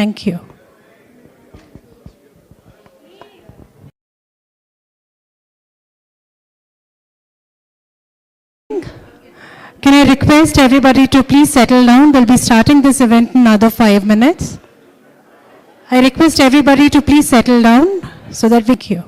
Thank you. Can I request everybody to please settle down? We'll be starting this event in another 5 minutes. I request everybody to please settle down so that we queue.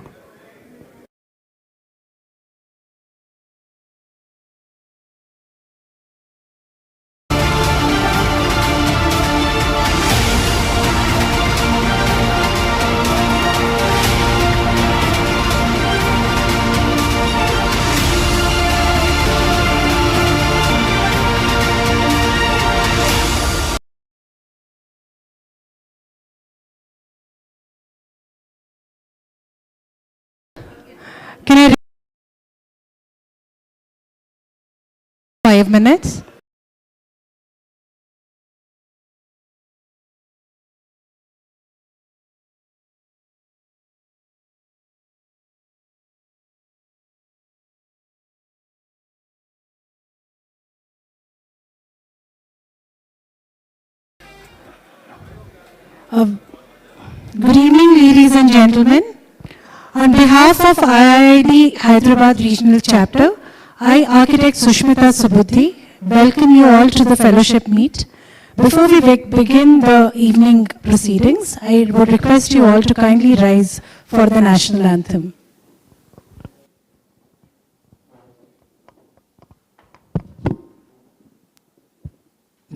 Can I 5 minutes? Good evening, ladies and gentlemen. On behalf of IIID Hyderabad Regional Chapter, I, Architect Sushmita Subudhi, welcome you all to the fellowship meet. Before we begin the evening proceedings, I would request you all to kindly rise for the national anthem.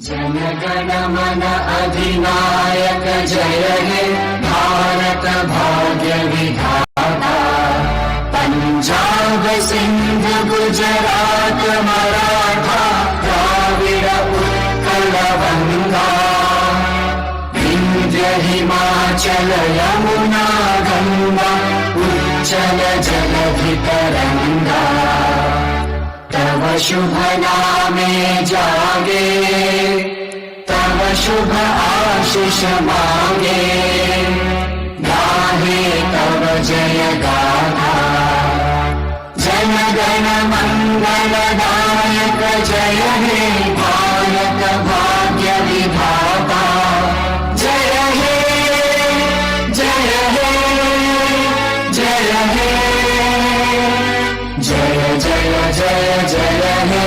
जनगण मन अधिनायक जय हे भारत भाग्य विधाता पंजाब सिंध गुजरात मराठा द्राविड़ उत्कल बंगा विंध्य हिमाचल यमुना गंगा उच्चल जलधि तरंगा तव शुभ नामे जागे तव शुभ आशीष मांगे गाहे तव जय गाथा जन गण मंगल दायक जय हे भारत भाग्य विधाता जय हे जय हे जय हे जय जय जय जय हे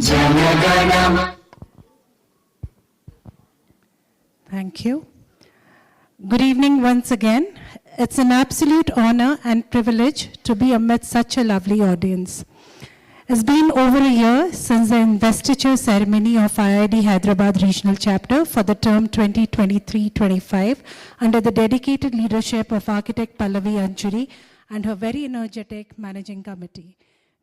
जनगण। Thank you. Good evening once again. It's an absolute honor and privilege to be amidst such a lovely audience. It's been over a year since the investiture ceremony of IIID Hyderabad Regional Chapter for the term 2023-25 under the dedicated leadership of Architect Pallavi Anchuri and her very energetic managing committee.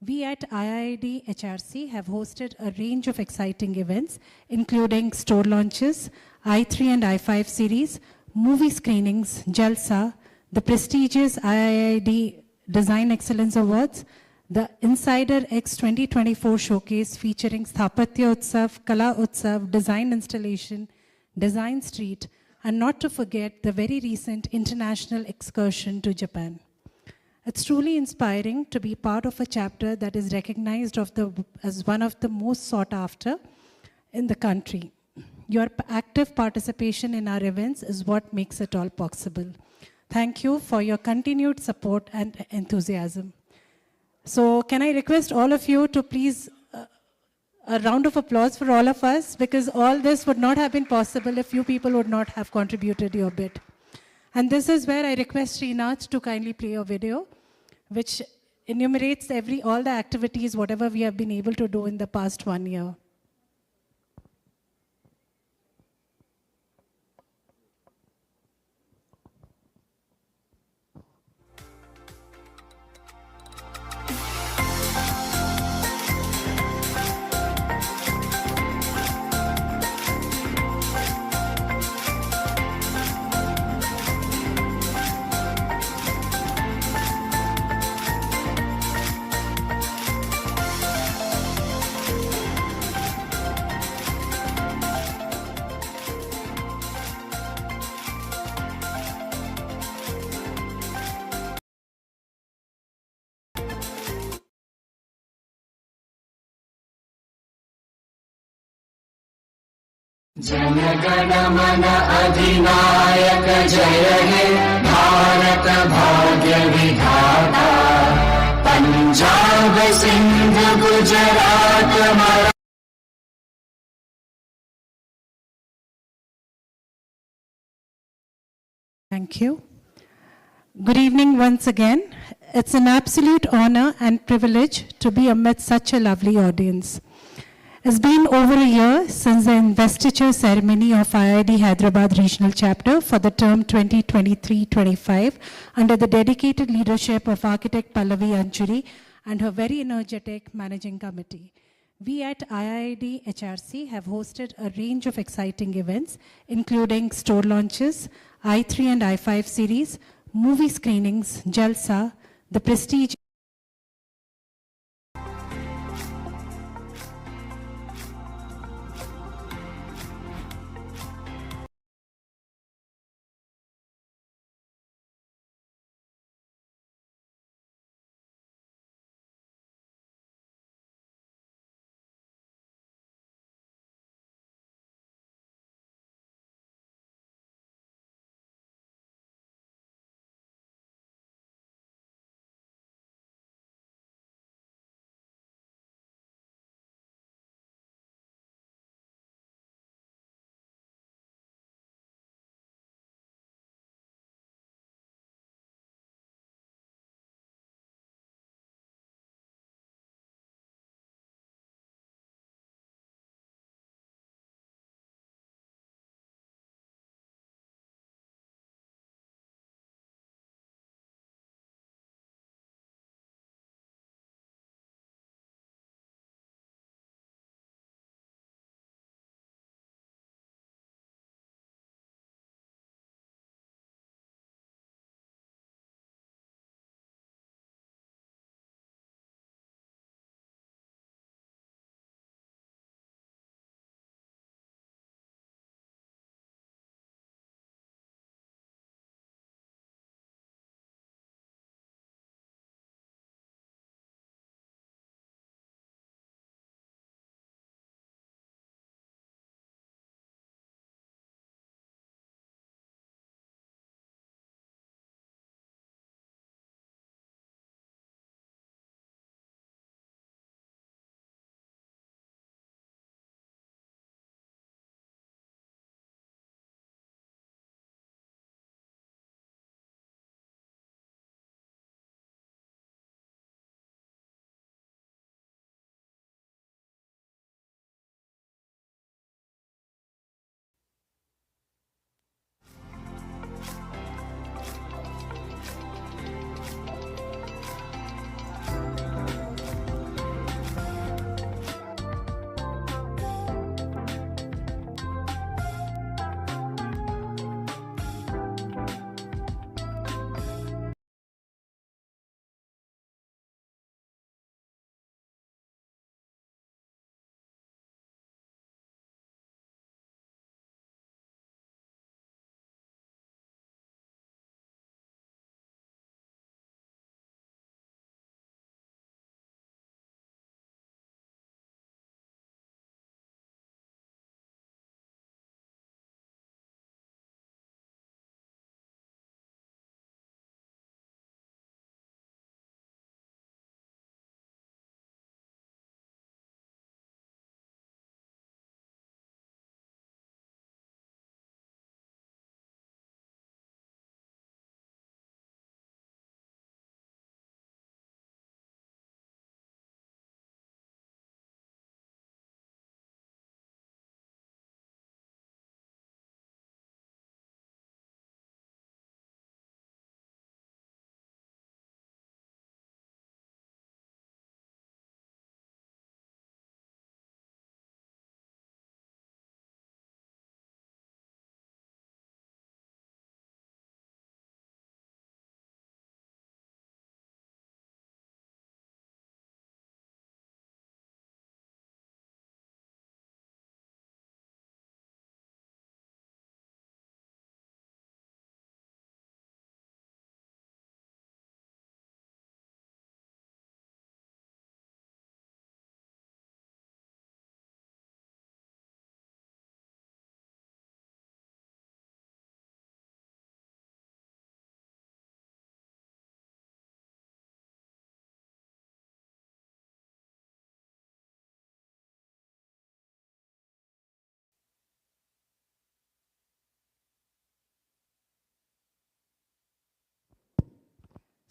We at IIID HRC have hosted a range of exciting events, including store launches, I3 and I5 series, movie screenings, Jalsa, the prestigious IIID Design Excellence Awards, the Insider X 2024 showcase featuring Sthapatya Utsav, Kala Utsav, Design Installation, Design Street, and not to forget the very recent international excursion to Japan. It's truly inspiring to be part of a chapter that is recognized as one of the most sought after in the country. Your active participation in our events is what makes it all possible. Thank you for your continued support and enthusiasm. So can I request all of you to please, a round of applause for all of us, because all this would not have been possible if you people would not have contributed your bit. And this is where I request Srinath to kindly play a video, which enumerates all the activities, whatever we have been able to do in the past 1 year. जनगण मन अधिनायक जय हे भारत भाग्य विधाता Punjab Sindh Gujarat Maratha Thank you. Good evening once again. It's an absolute honor and privilege to be amidst such a lovely audience. It's been over a year since the investiture ceremony of IIID Hyderabad Regional Chapter for the term 2023-25 under the dedicated leadership of architect Pallavi Anchuri and her very energetic managing committee. We at IIID HRC have hosted a range of exciting events, including store launches, I3 and I5 series, movie screenings, Jalsa, the Prestige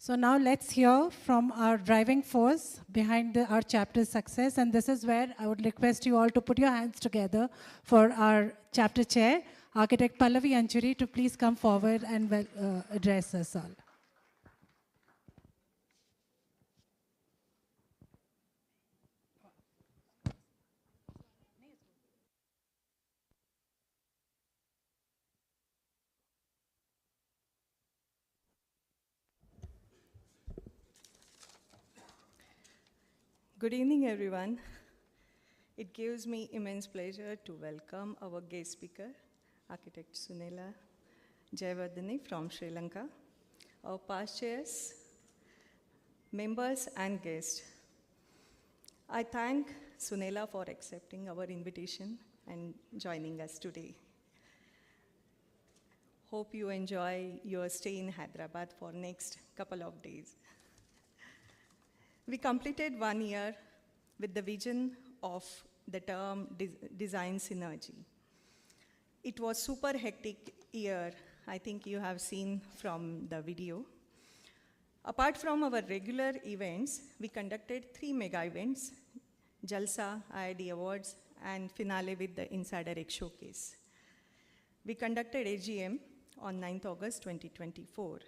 So now let's hear from our driving force behind our chapter's success. And this is where I would request you all to put your hands together for our chapter chair, Architect Pallavi Anchuri, to please come forward and address us all. Good evening, everyone. It gives me immense pleasure to welcome our guest speaker, Architect Sunela Jayewardene from Sri Lanka, our past chairs, members, and guests. I thank Sunela for accepting our invitation and joining us today. Hope you enjoy your stay in Hyderabad for next couple of days. We completed 1 year with the vision of the term design synergy. It was super hectic year, I think you have seen from the video. Apart from our regular events, we conducted 3 mega events, Jalsa, IIID Awards, and finale with the Insider X Showcase. We conducted AGM on 9th August 2024.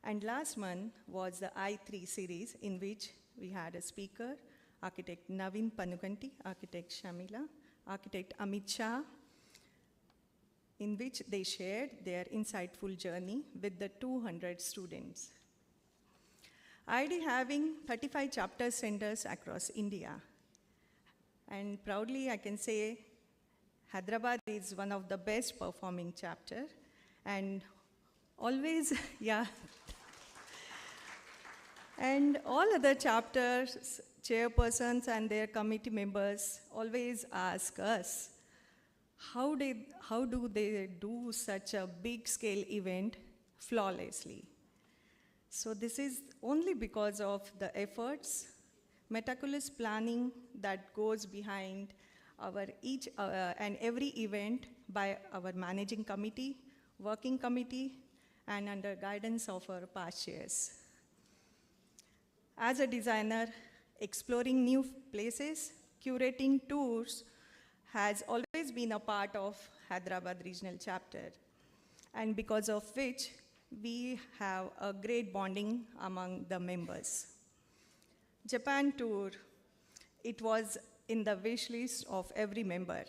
And last month was the I3 series, in which we had a speaker, Architect Naveen Panuganti, Architect Shamila, Architect Amit Shah, in which they shared their insightful journey with the 200 students. IID having 35 chapter centers across India. And proudly I can say Hyderabad is one of the best performing chapter, and always, yeah. And all other chapters, chairpersons and their committee members always ask us, how do they do such a big scale event flawlessly? So this is only because of the efforts, meticulous planning that goes behind our each and every event by our managing committee, working committee, and under guidance of our past chairs. As a designer, exploring new places, curating tours has always been a part of Hyderabad Regional Chapter, and because of which we have a great bonding among the members. Japan tour, it was in the wish list of every member,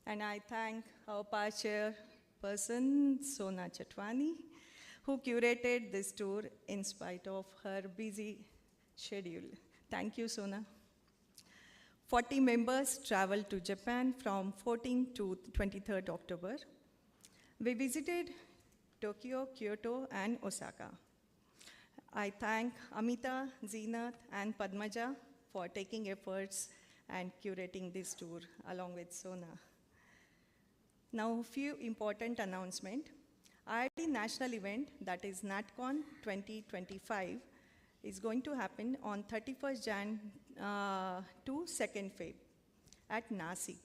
and I thank our past chairperson, Sona Chatwani, who curated this tour in spite of her busy schedule. Thank you, Sona. 40 members traveled to Japan from 14th to 23rd October. We visited Tokyo, Kyoto, and Osaka. I thank Amita, Zeenath, and Padmaja for taking efforts and curating this tour along with Sona. Now, a few important announcements. IID national event, that is NatCon 2025, is going to happen on 31st Jan to 2nd Feb at Nasik.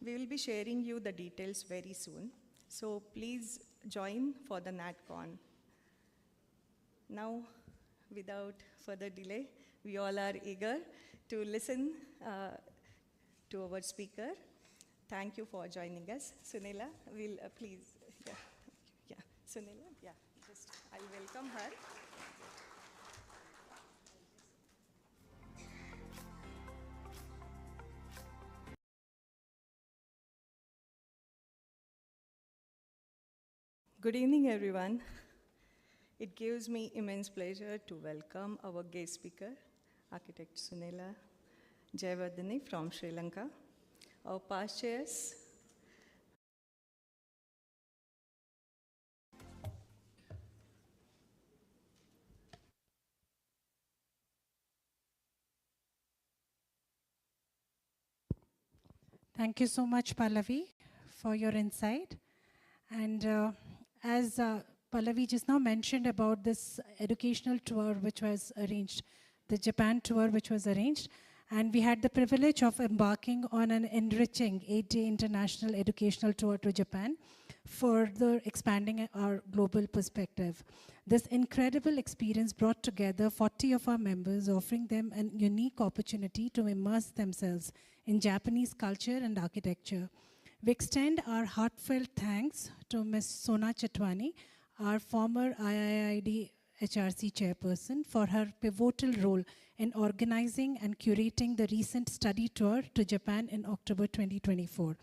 We will be sharing you the details very soon. So please join for the NatCon. Now, without further delay, we all are eager to listen to our speaker. Thank you for joining us. Sunela will please, yeah, Sunela, yeah, just I'll welcome her. Good evening, everyone. It gives me immense pleasure to welcome our guest speaker, Architect Sunela Jayewardene from Sri Lanka, our past chairs, Thank you so much, Pallavi, for your insight. And as Pallavi just now mentioned about this educational tour which was arranged, the Japan tour which was arranged, and we had the privilege of embarking on an enriching 8-day international educational tour to Japan, further expanding our global perspective. This incredible experience brought together 40 of our members, offering them a unique opportunity to immerse themselves in Japanese culture and architecture. We extend our heartfelt thanks to Ms. Sona Chetwani, our former IIID HRC chairperson, for her pivotal role in organizing and curating the recent study tour to Japan in October 2024.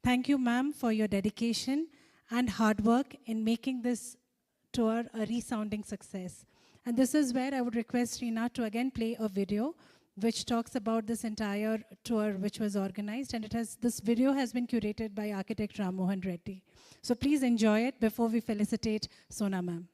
Thank you, ma'am, for your dedication and hard work in making this tour a resounding success. And this is where I would request Rina to again play a video which talks about this entire tour which was organized, and this video has been curated by architect Ram Mohan Reddy. So please enjoy it before we felicitate Sona ma'am.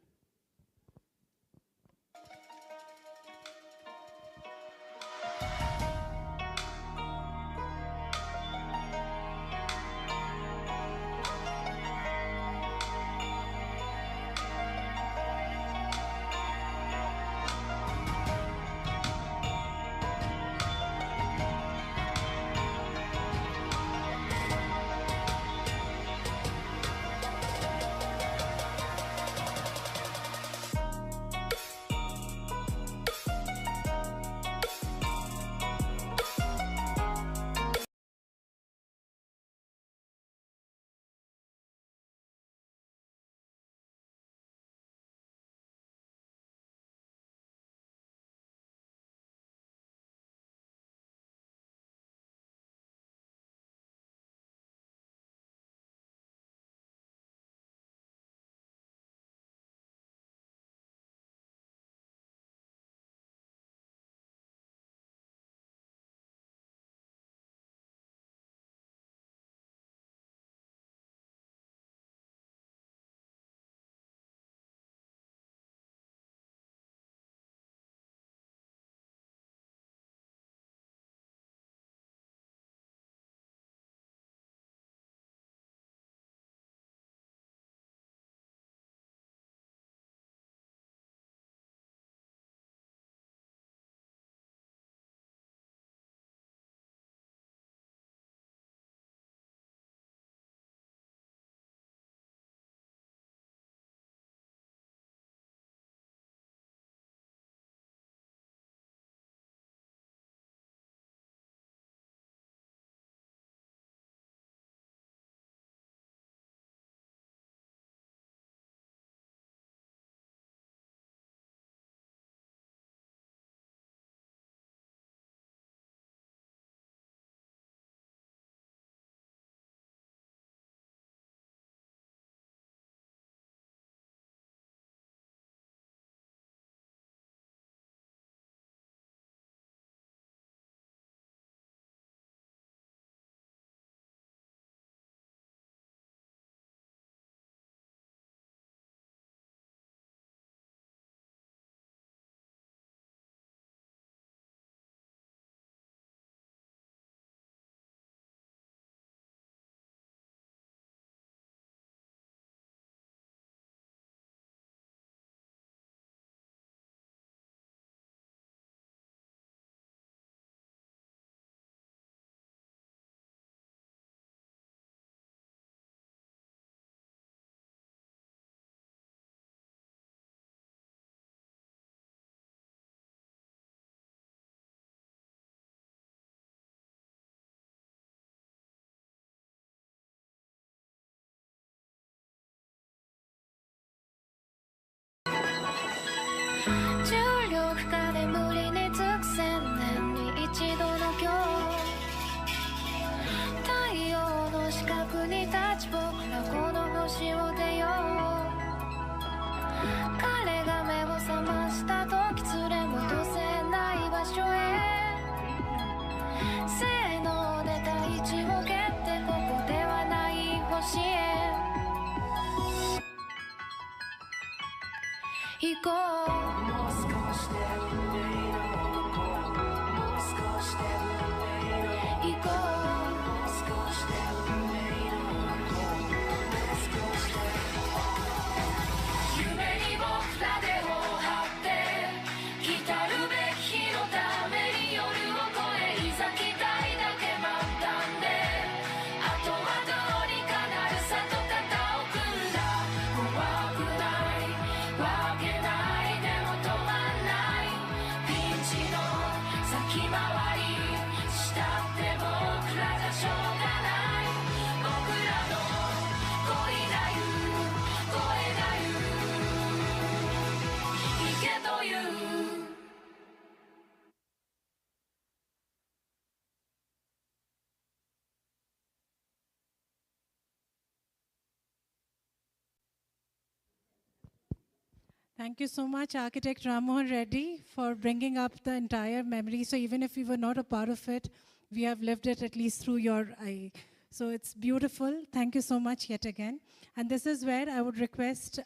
Thank you so much, Architect Rammohan Reddy, for bringing up the entire memory. So even if we were not a part of it, we have lived it at least through your eye. So it's beautiful. Thank you so much yet again. And this is where I would request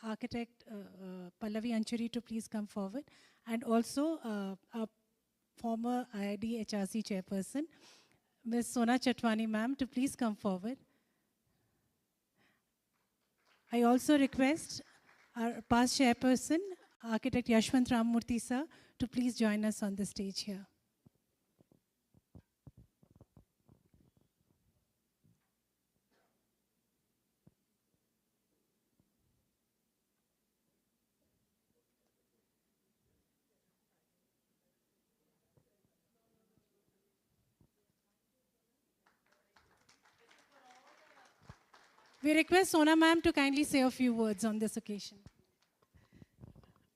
Architect Pallavi Anchuri to please come forward. And also our former IID HRC chairperson, Ms. Sona Chatwani ma'am, to please come forward. I also request our past chairperson, Architect Yashwant Ramamurthy sir, to please join us on the stage here. We request Sona ma'am to kindly say a few words on this occasion.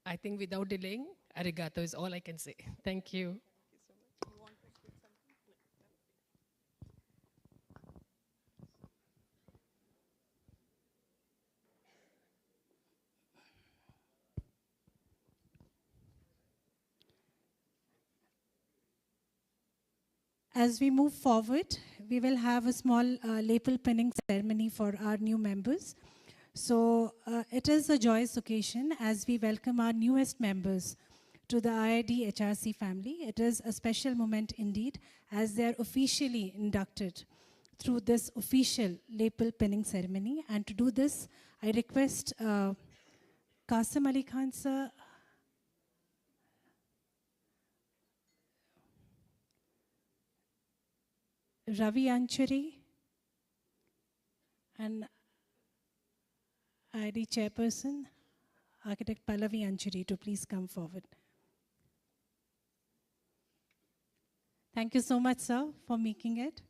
I think without delaying, arigato is all I can say. Thank you. As we move forward, we will have a small lapel pinning ceremony for our new members. So it is a joyous occasion as we welcome our newest members to the IID HRC family. It is a special moment indeed as they are officially inducted through this official lapel pinning ceremony. And to do this, I request Qasim Ali Khan sir, Ravi Anchuri, and IID chairperson, Architect Pallavi Anchuri, to please come forward. Thank you so much, sir, for making it.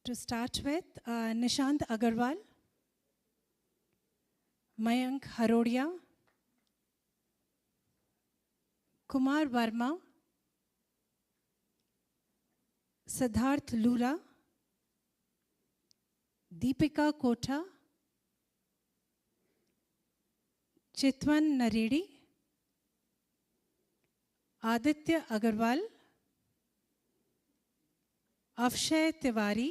To start with, Nishant Agarwal, Mayank Harodia, Kumar Verma, Siddharth Lula, Deepika Kota, Chitwan Naredi, Aditya Agarwal, Afshay Tiwari,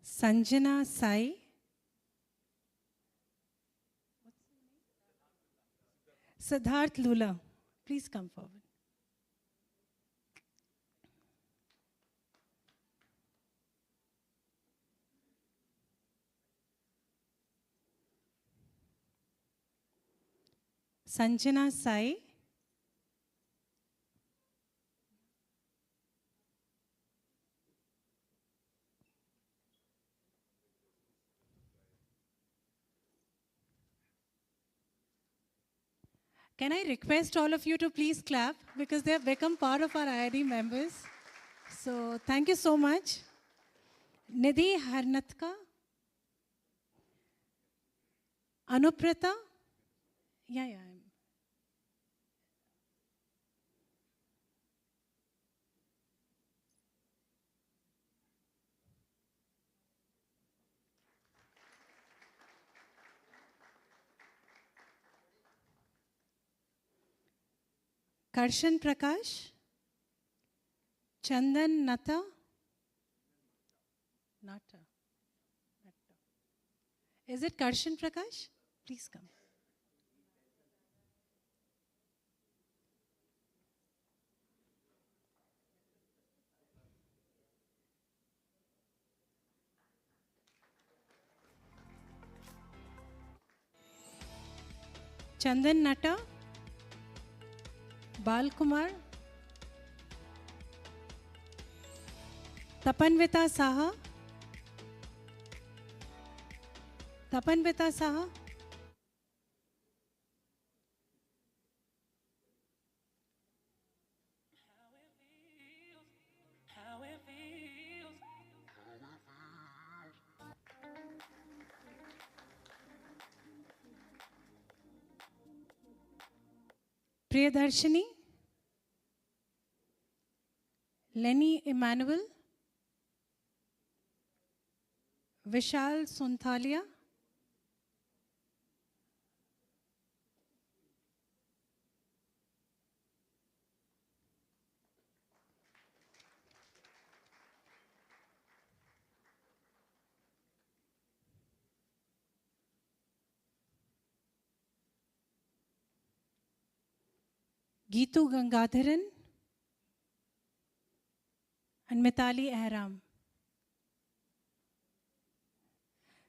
Sanjana Sai, Siddharth Lula, please come forward. Sanjana Sai, can I request all of you to please clap because they have become part of our IID members. So thank you so much. Nidhi Harnatka, Anuprata, yeah. Karshan Prakash, Chandan Nata, Nata. Is it Karshan Prakash? Please come. Chandan Natta, Bal Kumar, Tapanvita Saha, Tapanvita Saha, Priyadarshini, Lenny Emmanuel, Vishal Sonthalia, Geetu Gangadharan, and Mitali Ehram.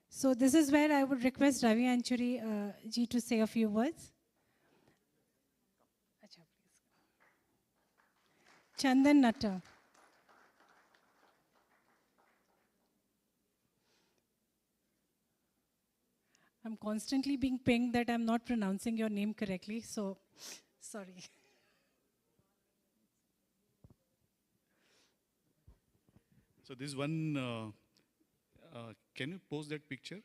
So this is where I would request Ravi Anchuri ji to say a few words. Acha, please. Chandan Natta. I'm constantly being pinged that I'm not pronouncing your name correctly, so sorry. So this one, can you post that picture?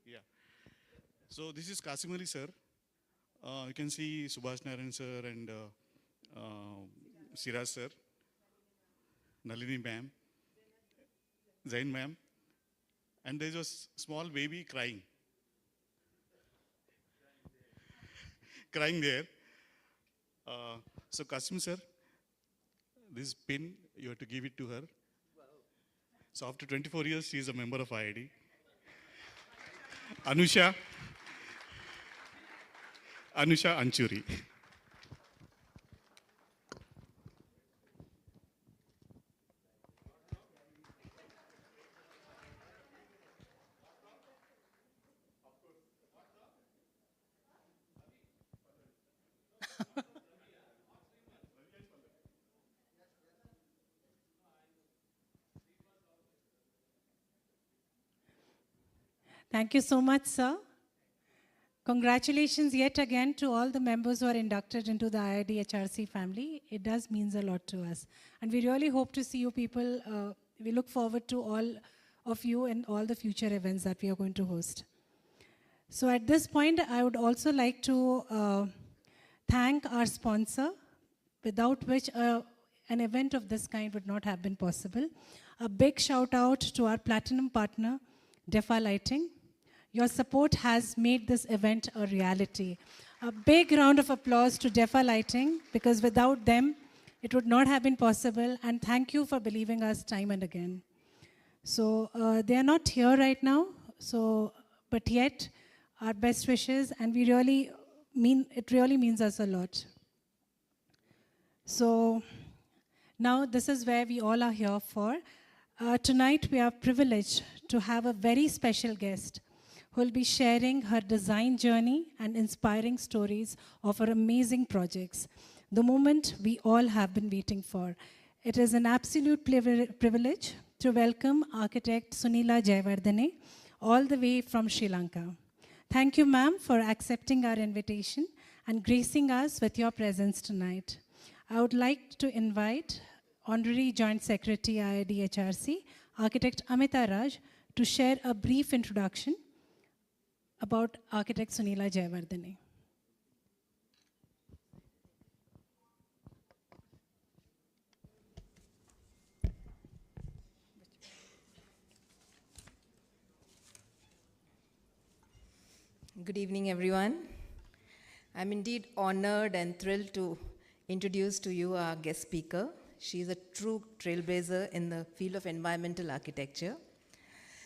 Yeah. So this is Kasim Ali sir. You can see Subhash Narayan sir and Siraj sir, Nalini ma'am, Zain ma'am, and there's a small baby crying. Crying there. So Kasim sir, this pin, you have to give it to her. So after 24 years, she is a member of IIID. Anusha Anchuri. Thank you so much, sir. Congratulations yet again to all the members who are inducted into the IIID HRC family. It does mean a lot to us. And we really hope to see you people. We look forward to all of you and all the future events that we are going to host. So at this point, I would also like to thank our sponsor, without which an event of this kind would not have been possible. A big shout out to our platinum partner, Defa Lighting. Your support has made this event a reality. A big round of applause to Defa Lighting, because without them, it would not have been possible. And thank you for believing us time and again. So they are not here right now, but yet our best wishes, and it really means us a lot. So now this is where we all are here for. Tonight we are privileged to have a very special guest who will be sharing her design journey and inspiring stories of her amazing projects, the moment we all have been waiting for. It is an absolute privilege to welcome architect Sunela Jayewardene, all the way from Sri Lanka. Thank you, ma'am, for accepting our invitation and gracing us with your presence tonight. I would like to invite Honorary Joint Secretary IIID HRC, Architect Amita Raj, to share a brief introduction about architect Sunela Jayewardene. Good evening, everyone. I'm indeed honored and thrilled to introduce to you our guest speaker. She is a true trailblazer in the field of environmental architecture.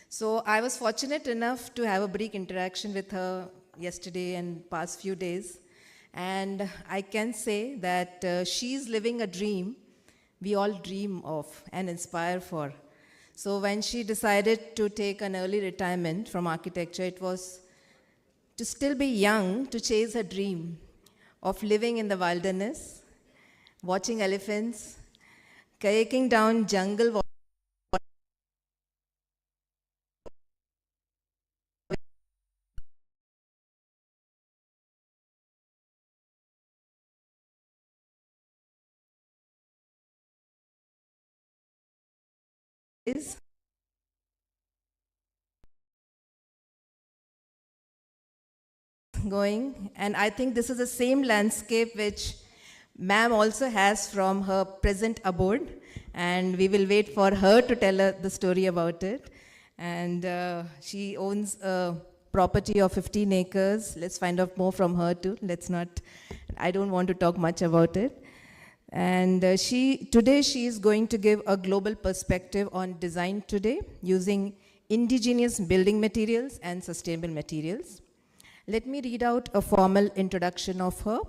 So I was fortunate enough to have a brief interaction with her yesterday and past few days. And I can say that she's living a dream we all dream of and inspire for. So when she decided to take an early retirement from architecture, it was to still be young, to chase her dream of living in the wilderness, watching elephants, kayaking down jungle is going, and I think this is the same landscape which ma'am also has from her present abode, and we will wait for her to tell the story about it. And she owns a property of 15 acres. Let's find out more from her too. I don't want to talk much about it. And today she is going to give a global perspective on design today using indigenous building materials and sustainable materials. Let me read out a formal introduction of her.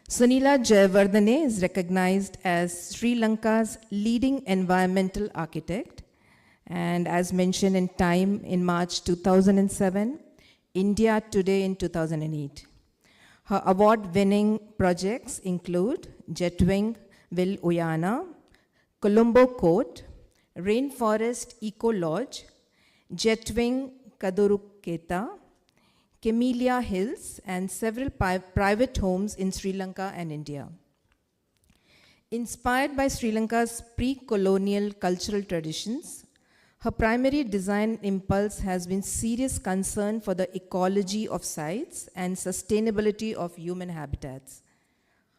Sunela Jayewardene is recognized as Sri Lanka's leading environmental architect. And as mentioned in Time in March 2007, India Today in 2008. Her award-winning projects include Jetwing Vil Uyana, Colombo Court, Rainforest Eco Lodge, Jetwing Kaduruketa, Camellia Hills, and several private homes in Sri Lanka and India. Inspired by Sri Lanka's pre-colonial cultural traditions, her primary design impulse has been serious concern for the ecology of sites and sustainability of human habitats.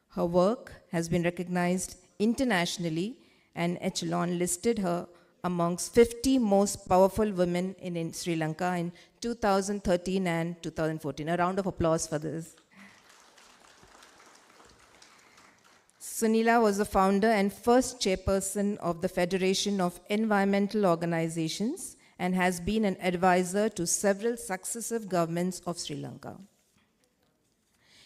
Her work has been recognized internationally, and Echelon listed her amongst 50 most powerful women in Sri Lanka in 2013 and 2014. A round of applause for this. Sunela was the founder and first chairperson of the Federation of Environmental Organizations and has been an advisor to several successive governments of Sri Lanka.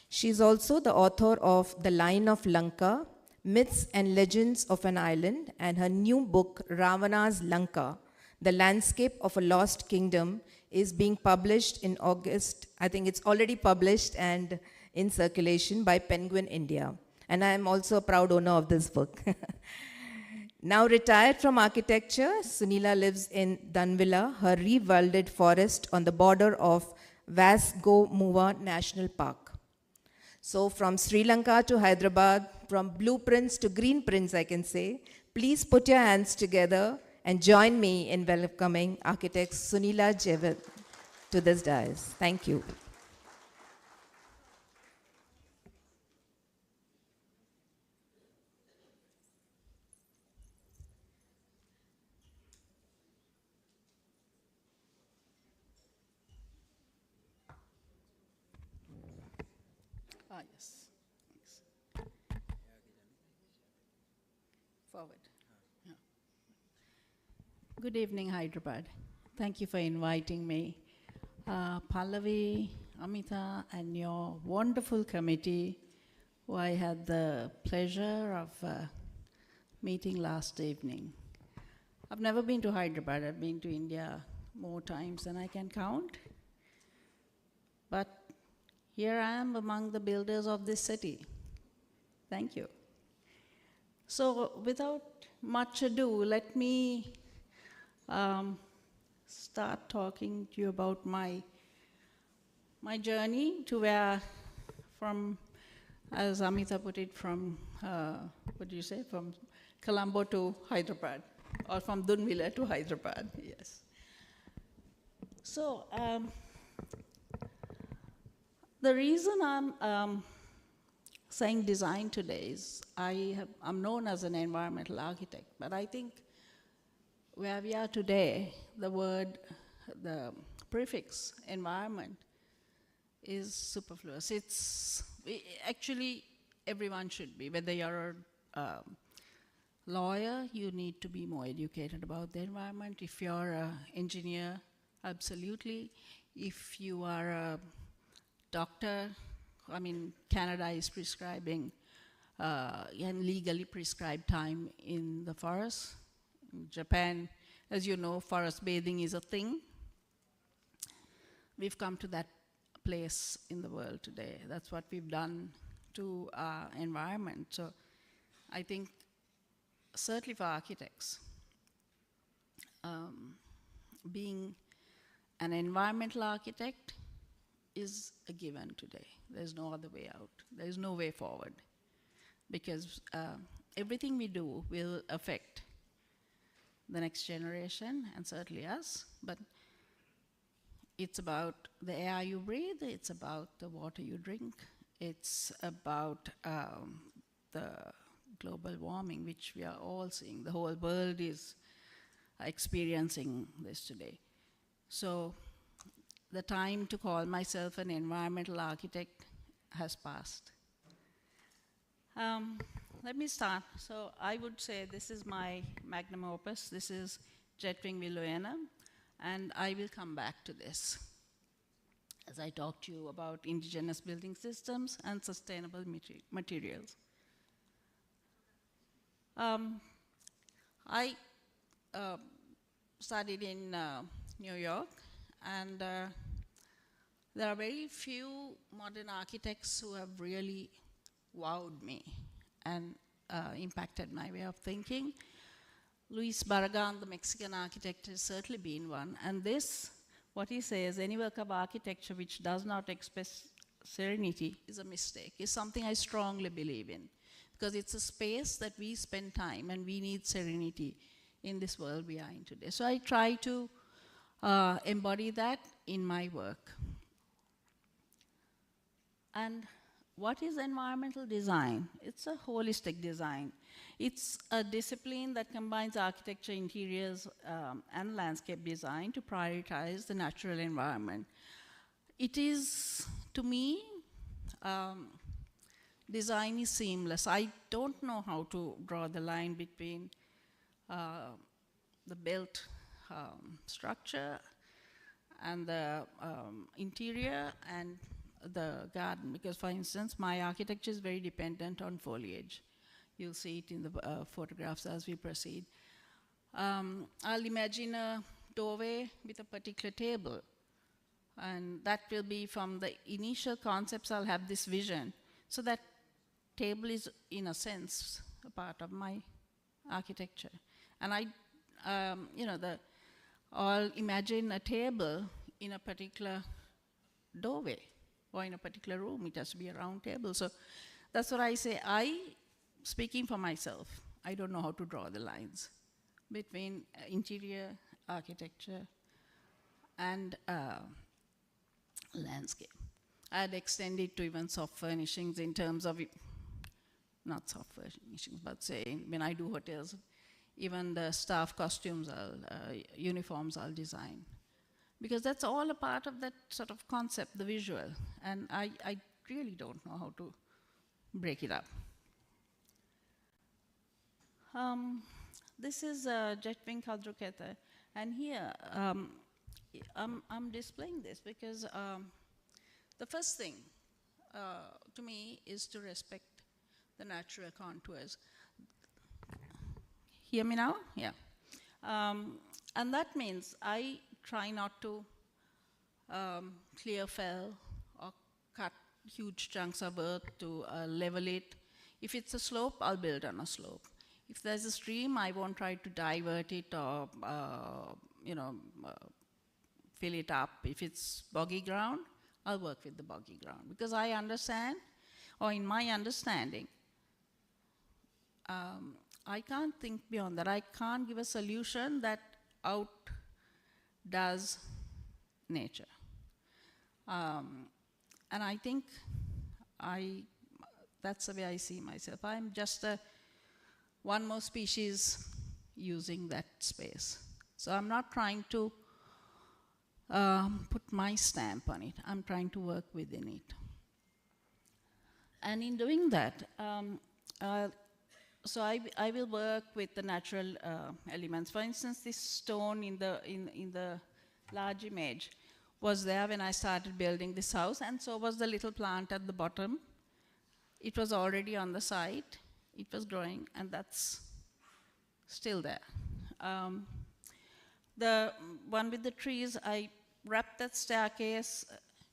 She is also the author of The Line of Lanka, Myths and Legends of an Island, and her new book, Ravana's Lanka, The Landscape of a Lost Kingdom, is being published in August. I think it's already published and in circulation by Penguin India. And I am also a proud owner of this book. Now retired from architecture, Sunela lives in Danvilla, her rewilded forest on the border of Vasco National Park. So from Sri Lanka to Hyderabad, from blueprints to green prints, I can say, please put your hands together and join me in welcoming architect Sunela Jayewardene to this dais. Thank you. Yes. Thanks. Forward. Yeah. Good evening, Hyderabad. Thank you for inviting me. Pallavi, Amita, and your wonderful committee, who I had the pleasure of meeting last evening. I've never been to Hyderabad. I've been to India more times than I can count. But here I am among the builders of this city. Thank you. So without much ado, let me start talking to you about my journey to where, from, as Amita put it, from, what do you say, from Colombo to Hyderabad, or from Dunvilla to Hyderabad, yes. So, the reason I'm saying design today is I'm known as an environmental architect, but I think where we are today, the prefix environment is superfluous. Actually, everyone should be. Whether you're a lawyer, you need to be more educated about the environment. If you're an engineer, absolutely. If you are a doctor, I mean, Canada is prescribing and legally prescribed time in the forest. In Japan, as you know, forest bathing is a thing. We've come to that place in the world today. That's what we've done to our environment. So I think certainly for architects, being an environmental architect is a given today. There's no other way out. There's no way forward. Because everything we do will affect the next generation and certainly us. But it's about the air you breathe, it's about the water you drink, it's about the global warming, which we are all seeing. The whole world is experiencing this today. So the time to call myself an environmental architect has passed. Let me start. So I would say this is my magnum opus. This is Jayewardene Villoyana, and I will come back to this as I talk to you about indigenous building systems and sustainable materials. I studied in New York, and there are very few modern architects who have really wowed me and impacted my way of thinking. Luis Barragan, the Mexican architect, has certainly been one. And this, what he says, any work of architecture which does not express serenity is a mistake, is something I strongly believe in. Because it's a space that we spend time, and we need serenity in this world we are in today. So I try to embody that in my work. And what is environmental design? It's a holistic design. It's a discipline that combines architecture, interiors, and landscape design to prioritize the natural environment. It is, to me, design is seamless. I don't know how to draw the line between the built structure and the interior and the garden, because for instance, my architecture is very dependent on foliage. You'll see it in the photographs as we proceed. I'll imagine a doorway with a particular table, and that will be from the initial concepts. I'll have this vision. So that table is, in a sense, a part of my architecture. And I'll imagine a table in a particular doorway, or in a particular room. It has to be a round table. So that's what I say. Speaking for myself, I don't know how to draw the lines between interior architecture and landscape. I'd extend it to even soft furnishings in terms of, not soft furnishings, but say when I do hotels, even the staff costumes, uniforms I'll design. Because that's all a part of that sort of concept, the visual. And I really don't know how to break it up. This is Jayewardene Kadruketa. And here, I'm displaying this because the first thing to me is to respect the natural contours. Hear me now? Yeah. And that means I try not to clear fell or cut huge chunks of earth to level it. If it's a slope, I'll build on a slope. If there's a stream, I won't try to divert it or fill it up. If it's boggy ground, I'll work with the boggy ground. Because I understand, or in my understanding, I can't think beyond that. I can't give a solution that outdoes nature. And I think that's the way I see myself. I'm just one more species using that space. So I'm not trying to put my stamp on it. I'm trying to work within it. And in doing that, so I will work with the natural elements. For instance, this stone in the large image was there when I started building this house, and so was the little plant at the bottom. It was already on the site. It was growing, and that's still there. The one with the trees, I wrapped that staircase.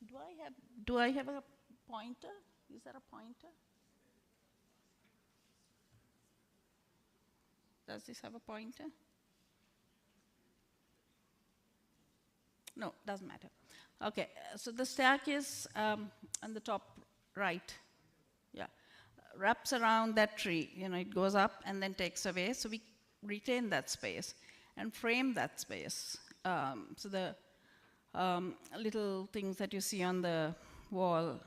It do I have a pointer? Is there a pointer? Does this have a pointer? No, doesn't matter. Okay, so the staircase on the top right, yeah, wraps around that tree. You know, it goes up and then takes away. So we retain that space and frame that space. So the little things that you see on the wall,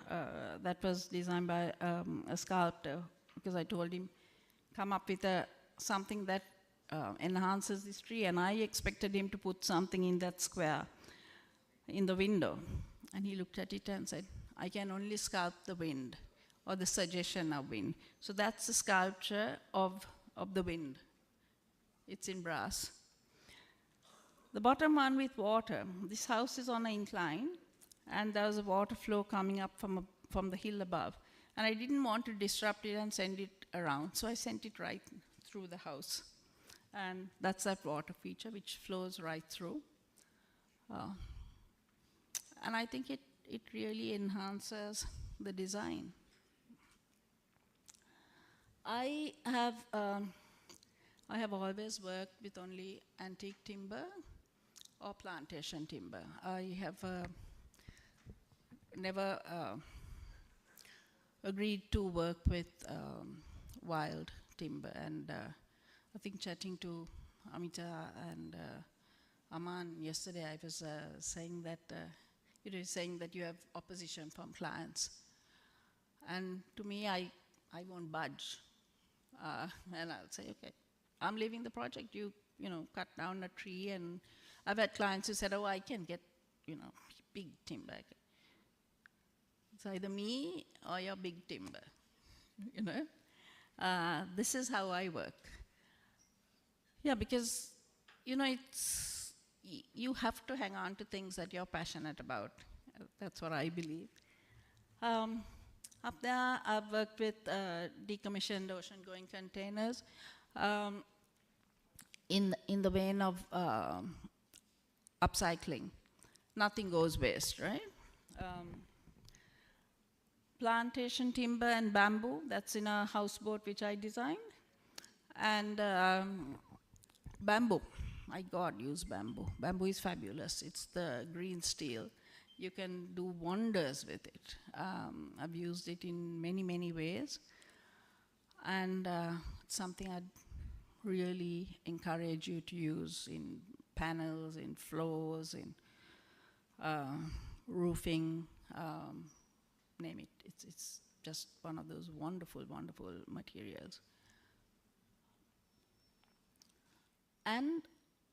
that was designed by a sculptor, because I told him, come up with something that enhances this tree, and I expected him to put something in that square in the window. And he looked at it and said, I can only sculpt the wind, or the suggestion of wind. So that's the sculpture of the wind. It's in brass. The bottom one with water. This house is on an incline, and there was a water flow coming up from the hill above. And I didn't want to disrupt it and send it around, so I sent it right through the house. And that's that water feature, which flows right through. And I think it really enhances the design. I have always worked with only antique timber or plantation timber. I have never agreed to work with wild timber. And I think chatting to Amita and Aman yesterday, I was saying that you have opposition from clients. And to me, I won't budge. And I'll say, okay, I'm leaving the project. You cut down a tree. And I've had clients who said, oh, I can get, big timber. It's either me or your big timber, This is how I work. Yeah, because, you have to hang on to things that you're passionate about. That's what I believe. Up there, I've worked with decommissioned ocean-going containers in the vein of upcycling. Nothing goes waste, right? Plantation timber and bamboo, that's in a houseboat which I designed. And bamboo, my God, use bamboo. Bamboo is fabulous. It's the green steel. You can do wonders with it. I've used it in many, many ways. And it's something I'd really encourage you to use in panels, in floors, in roofing, name it. It's just one of those wonderful, wonderful materials. And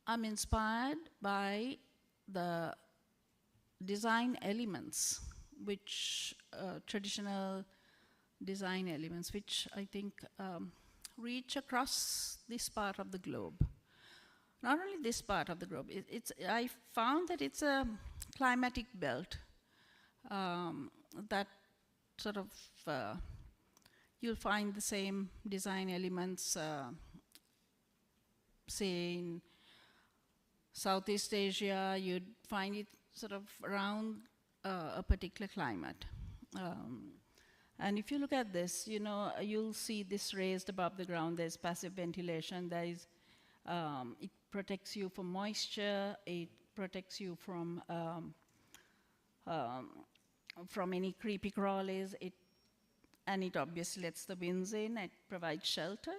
I'm inspired by the design elements, which traditional design elements, which I think reach across this part of the globe. Not only this part of the globe, I found that it's a climatic belt that sort of, you'll find the same design elements, say in Southeast Asia, you'd find it sort of around a particular climate. And if you look at this, you'll see this raised above the ground. There's passive ventilation. There is, it protects you from moisture. It protects you from any creepy crawlies. And it obviously lets the winds in. It provides shelter.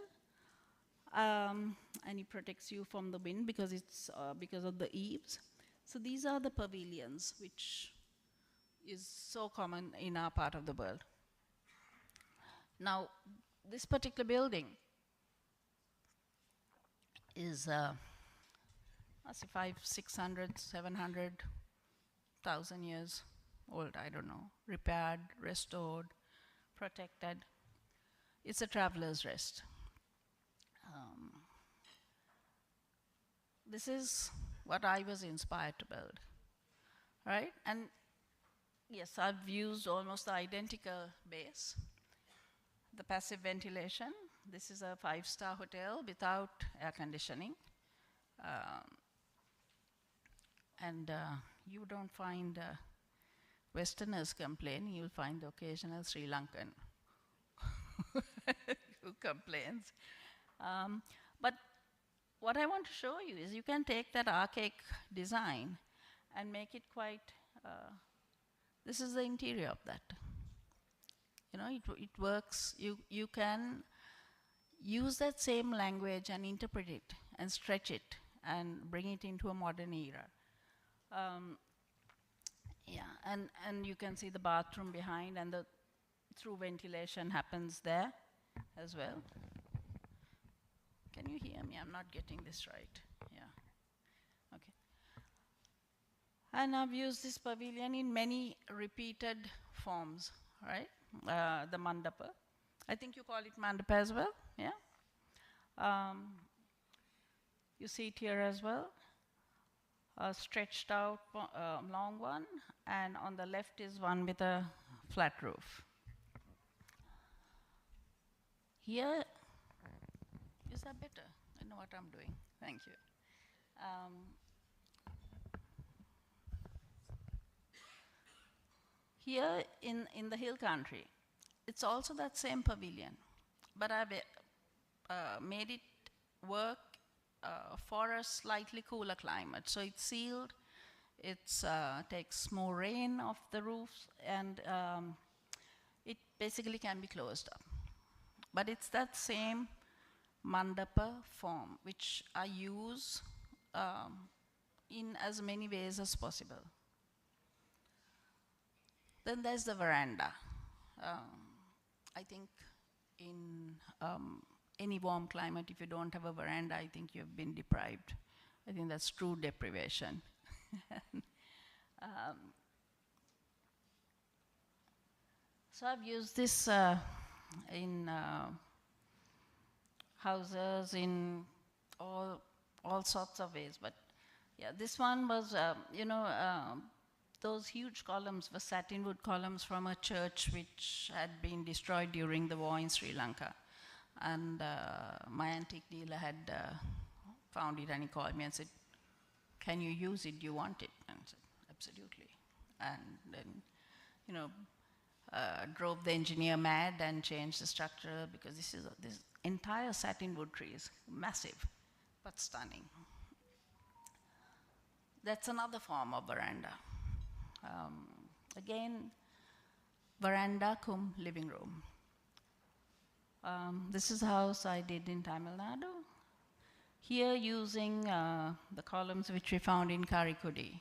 And it protects you from the wind because it's because of the eaves. So these are the pavilions, which is so common in our part of the world. Now, this particular building is, 600, 700,000 years old, I don't know, repaired, restored, protected. It's a traveler's rest. This is what I was inspired to build, right? And yes, I've used almost the identical base. The passive ventilation. This is a 5-star hotel without air conditioning. And you don't find, Westerners complain, you'll find the occasional Sri Lankan who complains. But what I want to show you is you can take that archaic design and make it quite, this is the interior of that. You know, it works, you can use that same language and interpret it and stretch it and bring it into a modern era. Yeah, and you can see the bathroom behind, and the through ventilation happens there as well. Can you hear me? I'm not getting this right. Yeah. Okay. And I've used this pavilion in many repeated forms, right? The mandapa. I think you call it mandapa as well, yeah? You see it here as well. A stretched out long one, and on the left is one with a flat roof. Here, is that better? I know what I'm doing. Thank you. Here in the hill country, it's also that same pavilion, but I've made it work for a slightly cooler climate. So it's sealed, it takes more rain off the roofs, and it basically can be closed up. But it's that same mandapa form, which I use in as many ways as possible. Then there's the veranda. I think in any warm climate, if you don't have a veranda, I think you've been deprived. I think that's true deprivation. So I've used this in houses, in all sorts of ways. But yeah, this one was, those huge columns were satinwood columns from a church which had been destroyed during the war in Sri Lanka. And my antique dealer had found it, and he called me and said, "Can you use it? Do you want it?" And I said, "Absolutely." And then, drove the engineer mad and changed the structure, because this entire satinwood tree is massive, but stunning. That's another form of veranda. Again, veranda cum living room. This is a house I did in Tamil Nadu. Here, using the columns which we found in Karikudi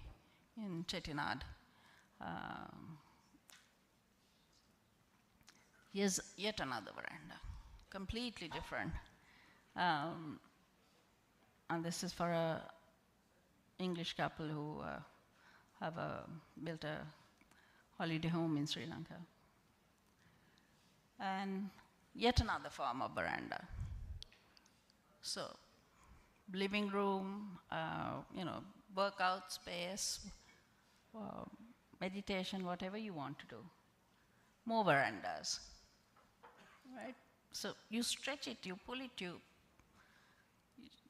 in Chettinad. Here's yet another veranda, completely different. And this is for an English couple who have built a holiday home in Sri Lanka. And yet another form of veranda. So, living room, workout space, meditation, whatever you want to do. More verandas, right? So you stretch it, you pull it, you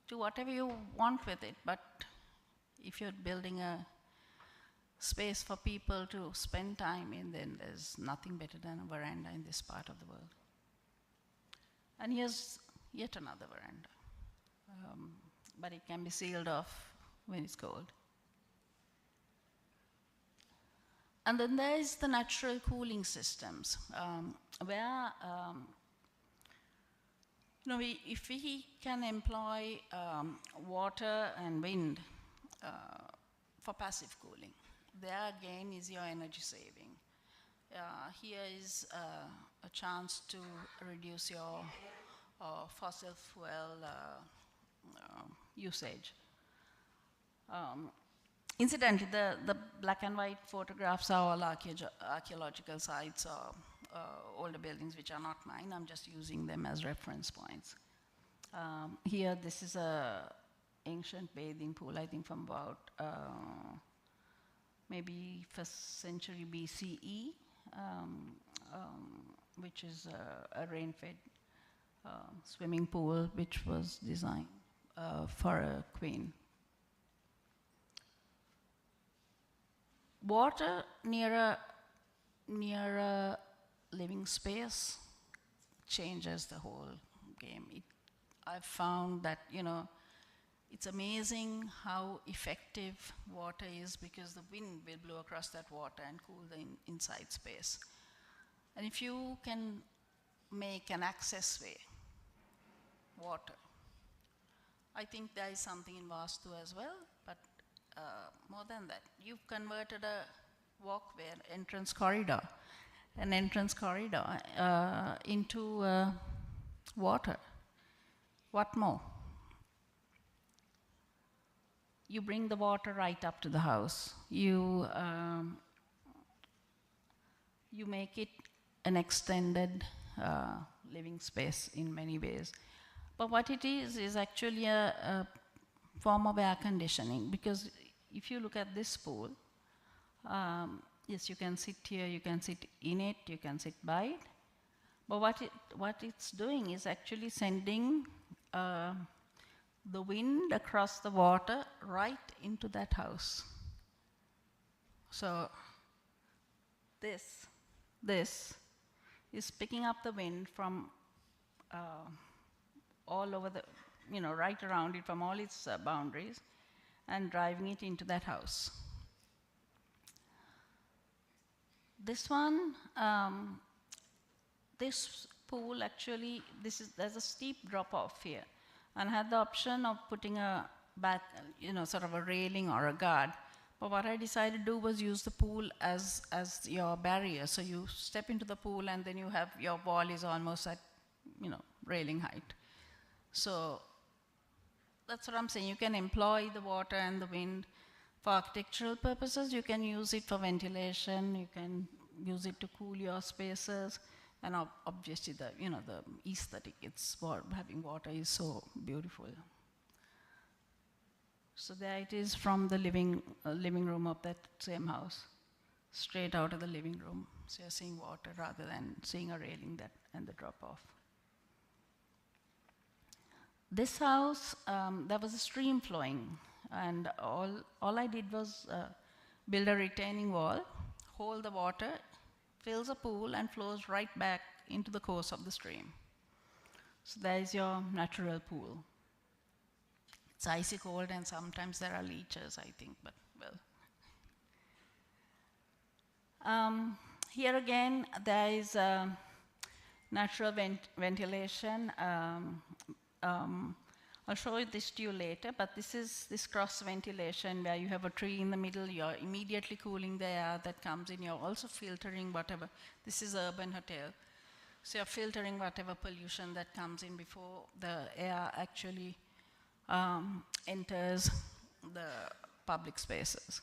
do whatever you want with it, but if you're building a space for people to spend time in, then there's nothing better than a veranda in this part of the world. And here's yet another veranda, but it can be sealed off when it's cold. And then there is the natural cooling systems, where if we can employ water and wind for passive cooling, there again is your energy saving. Here is a chance to reduce your fossil fuel usage. Incidentally, the black and white photographs are all archaeological sites or older buildings which are not mine. I'm just using them as reference points. Here, this is an ancient bathing pool, I think from about maybe 1st century BCE, which is a rain-fed swimming pool which was designed for a queen. Water near a near a living space changes the whole game. I've found that, it's amazing how effective water is, because the wind will blow across that water and cool the inside space. And if you can make an access way, water, I think there is something in Vastu as well, but more than that, you've converted a walkway, an entrance corridor into water. What more? You bring the water right up to the house. You make it an extended living space in many ways. But what it is actually a form of air conditioning, because if you look at this pool, yes, you can sit here, you can sit in it, you can sit by it. But what it's doing is actually sending the wind across the water right into that house. So this is picking up the wind from all over the, right around it, from all its boundaries, and driving it into that house. This one, this pool actually, there's a steep drop off here, and I had the option of putting a back, sort of a railing or a guard. But what I decided to do was use the pool as your barrier. So you step into the pool, and then you have your wall is almost at, railing height. So that's what I'm saying. You can employ the water and the wind for architectural purposes. You can use it for ventilation. You can use it to cool your spaces. And obviously, the aesthetic, having water is so beautiful. So there it is from the living room of that same house, straight out of the living room. So you're seeing water rather than seeing a railing and the drop off. This house, there was a stream flowing, and all I did was build a retaining wall, hold the water, fills a pool, and flows right back into the course of the stream. So there is your natural pool. It's icy cold, and sometimes there are leeches, I think, but well. Here again, there is natural ventilation. I'll show you this to you later, but this is this cross ventilation where you have a tree in the middle, you're immediately cooling the air that comes in, you're also filtering whatever. This is urban hotel. So you're filtering whatever pollution that comes in before the air actually enters the public spaces.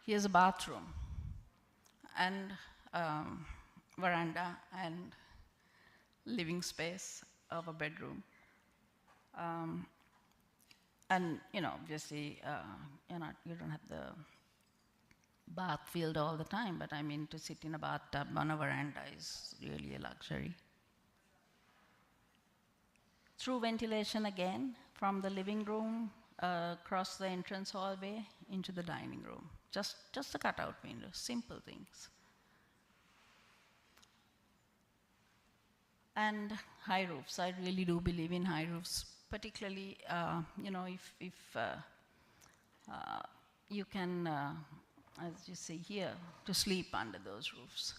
Here's a bathroom and veranda and living space of a bedroom. And obviously, you don't have the bath filled all the time, but I mean, to sit in a bathtub on a veranda is really a luxury. Through ventilation again, from the living room, across the entrance hallway into the dining room. Just a cutout window, simple things. And high roofs. I really do believe in high roofs, particularly, if you can, as you see here, to sleep under those roofs.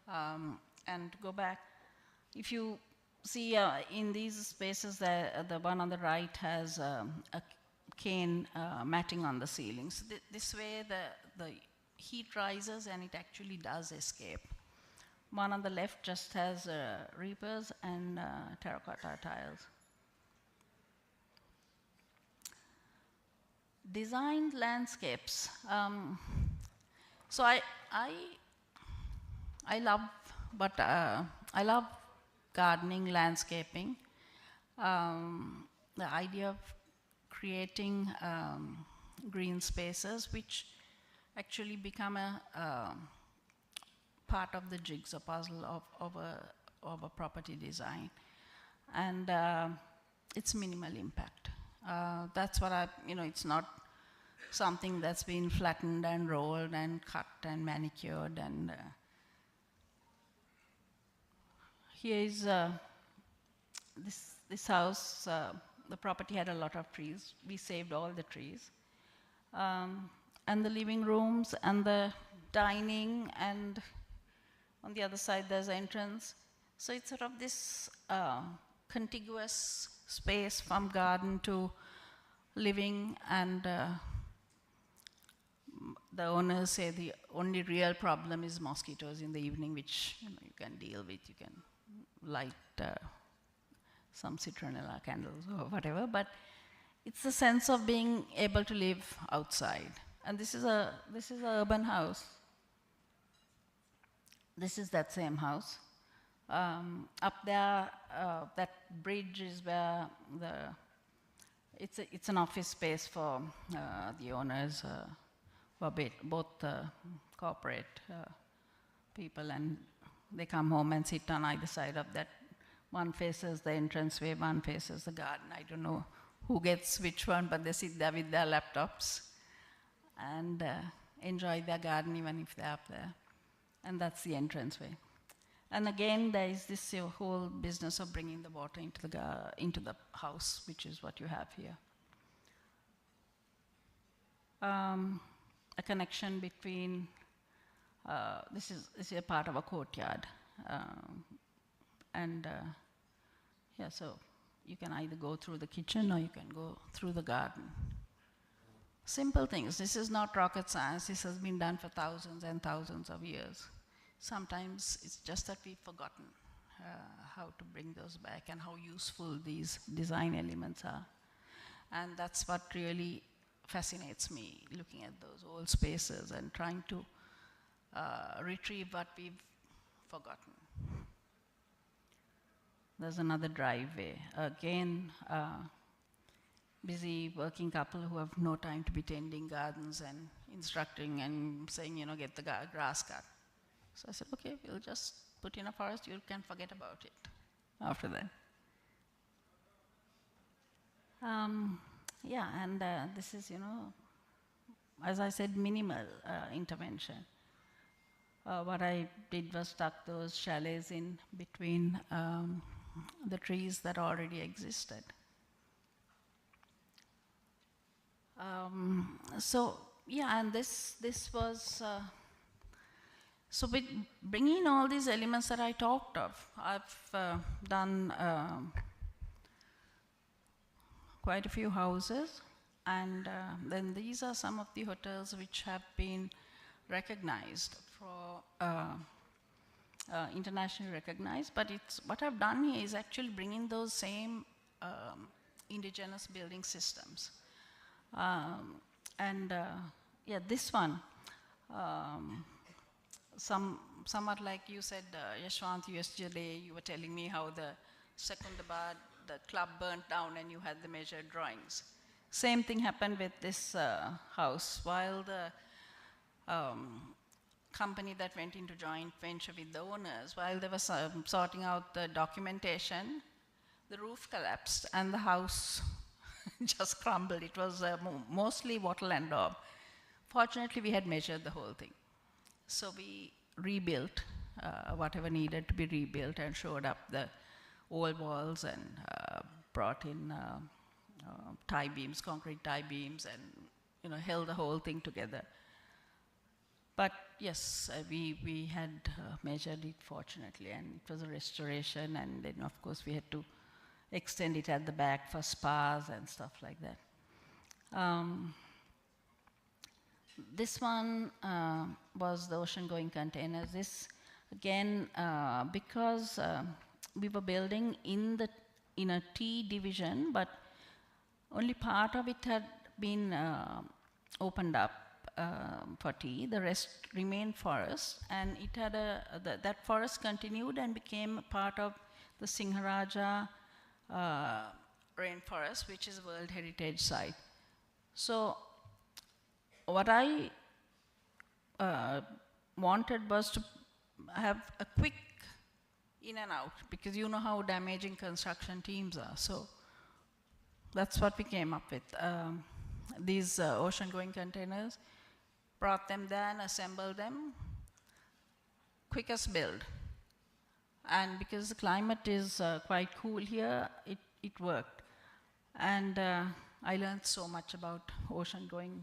And to go back, if you see in these spaces, the one on the right has a cane matting on the ceilings. This way, the heat rises and it actually does escape. One on the left just has reapers and terracotta tiles. Designed landscapes. So I love gardening, landscaping. The idea of creating green spaces, which actually become a part of the jigsaw puzzle of a property design. And it's minimal impact. That's what it's not something that's been flattened and rolled and cut and manicured. And here is this house. The property had a lot of trees. We saved all the trees. And the living rooms and the dining, and on the other side there's entrance. So it's sort of this contiguous space from garden to living, and the owners say the only real problem is mosquitoes in the evening, which you can deal with. You can light some citronella candles or whatever, but it's the sense of being able to live outside. And this is a urban house. This is that same house. Up there, that bridge is where it's an office space for the owners, for both corporate people, and they come home and sit on either side of that. One faces the entranceway, one faces the garden. I don't know who gets which one, but they sit there with their laptops and enjoy their garden even if they're up there. And that's the entranceway. And again, there is this whole business of bringing the water into the house, which is what you have here. A connection between, this is a part of a courtyard. Yeah, so you can either go through the kitchen or you can go through the garden. Simple things. This is not rocket science. This has been done for thousands and thousands of years. Sometimes it's just that we've forgotten how to bring those back and how useful these design elements are. And that's what really fascinates me, looking at those old spaces and trying to retrieve what we've forgotten. There's another driveway. Again, busy working couple who have no time to be tending gardens and instructing and saying, get the grass cut. So I said, okay, we'll just put in a forest, you can forget about it after that. Yeah, and this is, as I said, minimal intervention. What I did was stuck those chalets in between the trees that already existed. So yeah, and this was, so with bringing all these elements that I talked of, I've done quite a few houses, and then these are some of the hotels which have been recognized for internationally recognized, but what I've done here is actually bringing those same indigenous building systems. Yeah, this one, somewhat like you said, Yashwant, yesterday you were telling me how the Secunderabad, the club burnt down and you had the measured drawings. Same thing happened with this house. While the company that went into joint venture with the owners, while they were sorting out the documentation, the roof collapsed and the house just crumbled. It was mostly wattle and daub. Fortunately, we had measured the whole thing. So we rebuilt whatever needed to be rebuilt and shored up the old walls and brought in tie beams, concrete tie beams, and held the whole thing together. But yes, we had measured it, fortunately, and it was a restoration, and then of course we had to extend it at the back for spas and stuff like that. This one was the ocean-going containers. This, again, because we were building in a T division, but only part of it had been opened up for tea. The rest remained forest, and it had that forest continued and became a part of the Singharaja rainforest, which is a World Heritage Site. So what I wanted was to have a quick in and out, because you know how damaging construction teams are. So that's what we came up with. these ocean-going containers, brought them there and assembled them. Quickest build. And because the climate is quite cool here, it worked. And I learned so much about ocean-going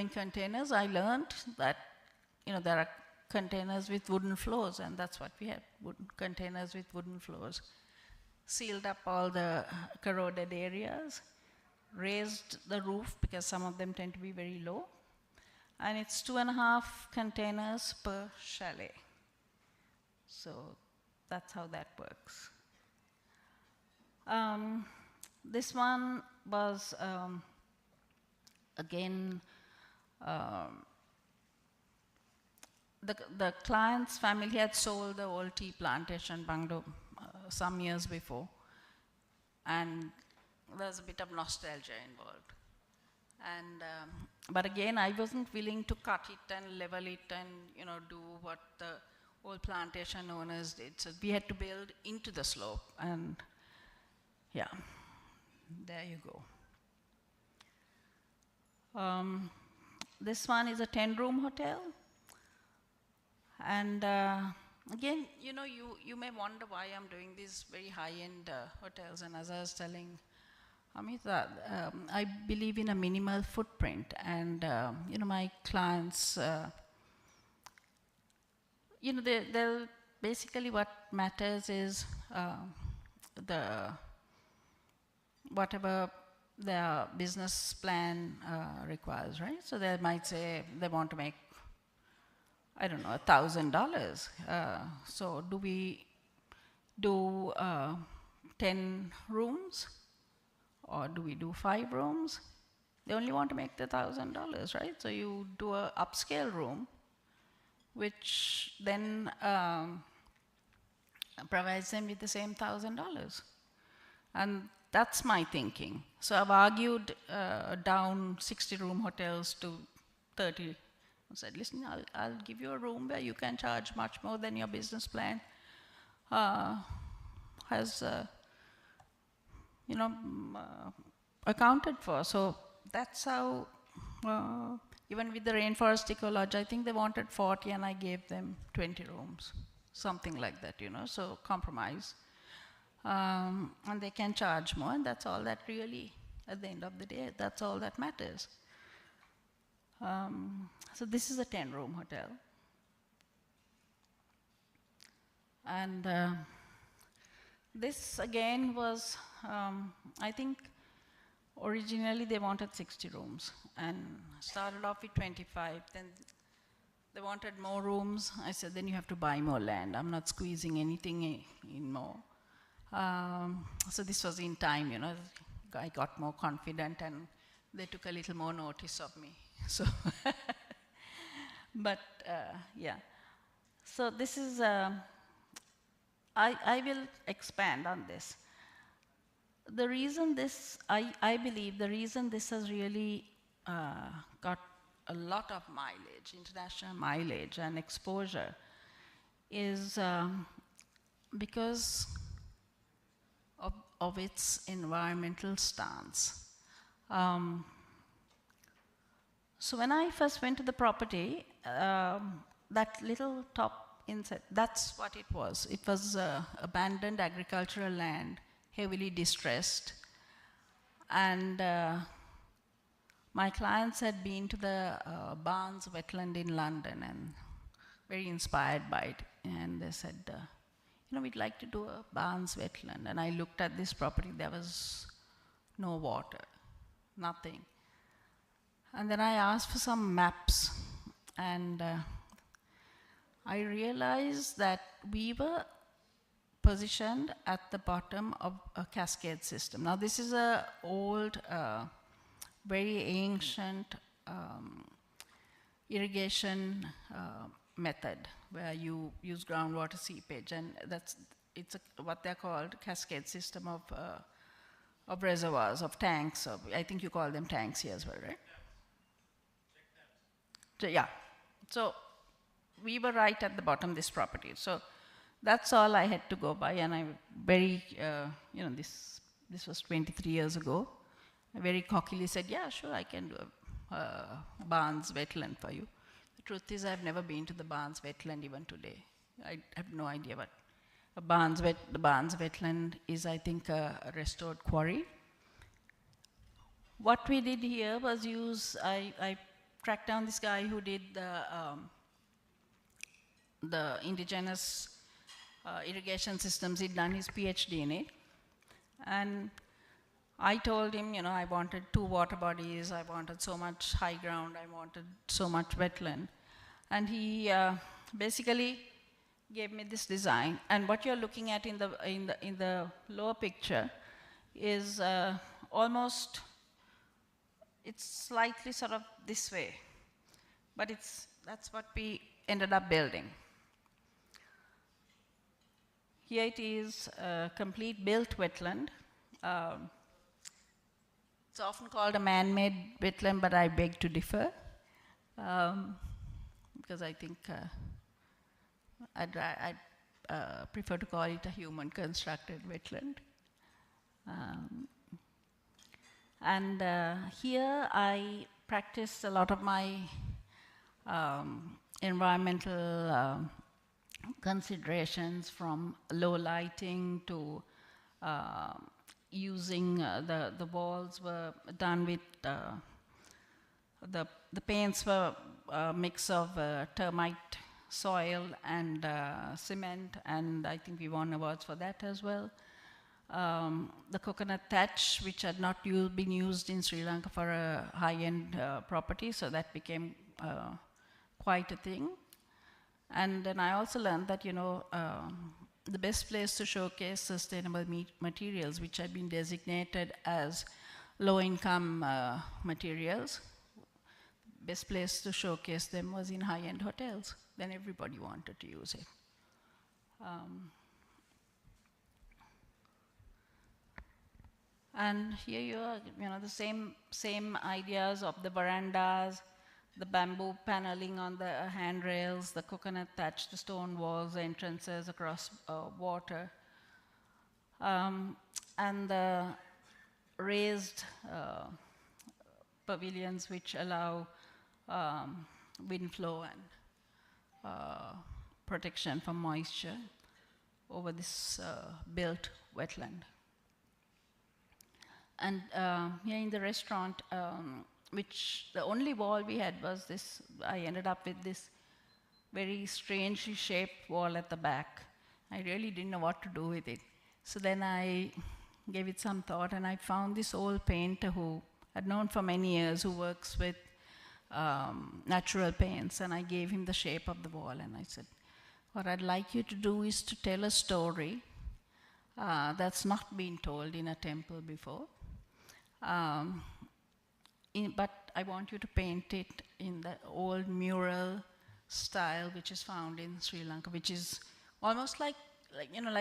containers. I learned that there are containers with wooden floors, and that's what we have, wooden containers with wooden floors. Sealed up all the corroded areas, raised the roof because some of them tend to be very low, and it's 2.5 containers per chalet. So that's how that works. This one was, again, the client's family had sold the old tea plantation bungalow some years before, and there's a bit of nostalgia involved. And but again, I wasn't willing to cut it and level it and do what the old plantation owners did. So we had to build into the slope, and yeah, there you go. This one is a 10-room hotel. And again, you may wonder why I'm doing these very high-end hotels. And as I was telling Amita, I believe in a minimal footprint. And my clients, they'll basically what matters is whatever their business plan requires, right? So they might say they want to make, I don't know, $1,000. So do we do 10 rooms, or do we do 5 rooms? They only want to make the $1,000, right? So you do an upscale room, which then provides them with the same $1,000. And that's my thinking. So I've argued down 60-room hotels to 30. I said, listen, I'll give you a room where you can charge much more than your business plan has accounted for. So that's how, even with the Rainforest Eco Lodge, I think they wanted 40 and I gave them 20 rooms, something like that, so compromise. And they can charge more, and that's all that really, at the end of the day, that's all that matters. So this is a 10-room hotel. And this again was, I think originally they wanted 60 rooms and started off with 25. Then they wanted more rooms. I said, then you have to buy more land. I'm not squeezing anything in more. So this was in time, I got more confident and they took a little more notice of me. So, but yeah. So this is, I will expand on this. The reason this, I believe the reason this has really got a lot of mileage, international mileage and exposure is because of its environmental stance. So when I first went to the property, that little top inside, that's what it was. It was abandoned agricultural land, heavily distressed. And my clients had been to the Barnes wetland in London and very inspired by it. And they said, we'd like to do a Barnes wetland. And I looked at this property, there was no water, nothing. And then I asked for some maps, and I realized that we were positioned at the bottom of a cascade system. Now this is an old, very ancient irrigation method where you use groundwater seepage, and it's what they're called cascade system of reservoirs, of tanks. I think you call them tanks here as well, right? So, yeah. So we were right at the bottom of this property. So that's all I had to go by, and I'm very, this was 23 years ago, very cockily said, yeah, sure, I can do a Barnes wetland for you. The truth is, I've never been to the Barnes wetland even today. I have no idea what the Barnes wetland is. I think a restored quarry. What we did here was I tracked down this guy who did the indigenous irrigation systems. He'd done his PhD in it. And I told him, you know, I wanted 2 water bodies, I wanted so much high ground, I wanted so much wetland. And he basically gave me this design. And what you're looking at in the lower picture is almost, it's slightly sort of this way, but that's what we ended up building. Here it is a complete built wetland. It's often called a man-made wetland, but I beg to differ, because I think I'd prefer to call it a human-constructed wetland. And here I practice a lot of my environmental considerations, from low lighting to using the walls were done with the paints were a mix of termite soil and cement, and I think we won awards for that as well. The coconut thatch, which had not been used in Sri Lanka for a high-end property, so that became quite a thing. And then I also learned that, you know, the best place to showcase sustainable materials, which had been designated as low-income materials, best place to showcase them was in high-end hotels. Then everybody wanted to use it. And here you are, you know, the same ideas of the verandas, the bamboo paneling on the handrails, the coconut thatch, the stone walls, the entrances across water, and the raised pavilions which allow wind flow and protection from moisture over this built wetland. And here in the restaurant, which the only wall we had was this, I ended up with this very strangely shaped wall at the back. I really didn't know what to do with it. So then I gave it some thought, and I found this old painter who I'd known for many years, who works with natural paints, and I gave him the shape of the wall, and I said, what I'd like you to do is to tell a story that's not been told in a temple before. But I want you to paint it in the old mural style which is found in Sri Lanka, which is almost like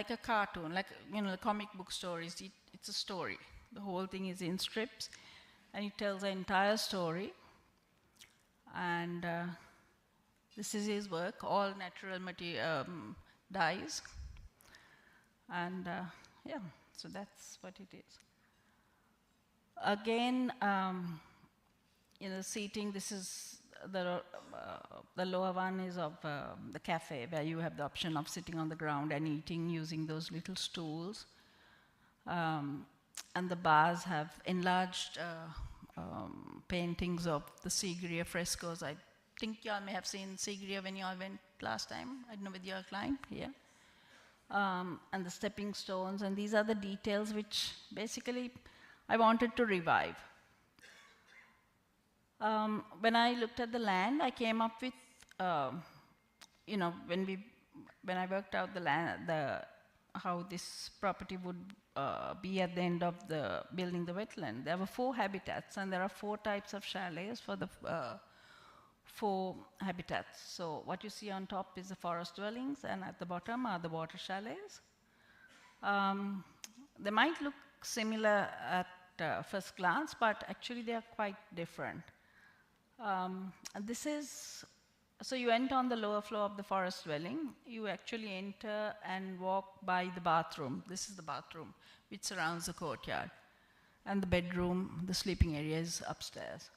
a cartoon, like, you know, comic book stories. It's a story. The whole thing is in strips, and it tells the entire story. And this is his work, all natural dyes. And yeah, so that's what it is. Again, in the seating, this is the lower one is of the cafe, where you have the option of sitting on the ground and eating using those little stools. And the bars have enlarged paintings of the Sigiriya frescoes. I think you all may have seen Sigiriya when you all went last time. I don't know whether you all climbed here. And the stepping stones, and these are the details which basically I wanted to revive. When I looked at the land, I came up with, you know, when I worked out the land, how this property would be at the end of the building the wetland. There were 4 habitats, and there are 4 types of chalets for the 4 habitats. So what you see on top is the forest dwellings, and at the bottom are the water chalets. They might look similar at first glance, but actually they are quite different. And this is, so you enter on the lower floor of the forest dwelling. You actually enter and walk by the bathroom. This is the bathroom, which surrounds the courtyard. And the bedroom, the sleeping area is upstairs.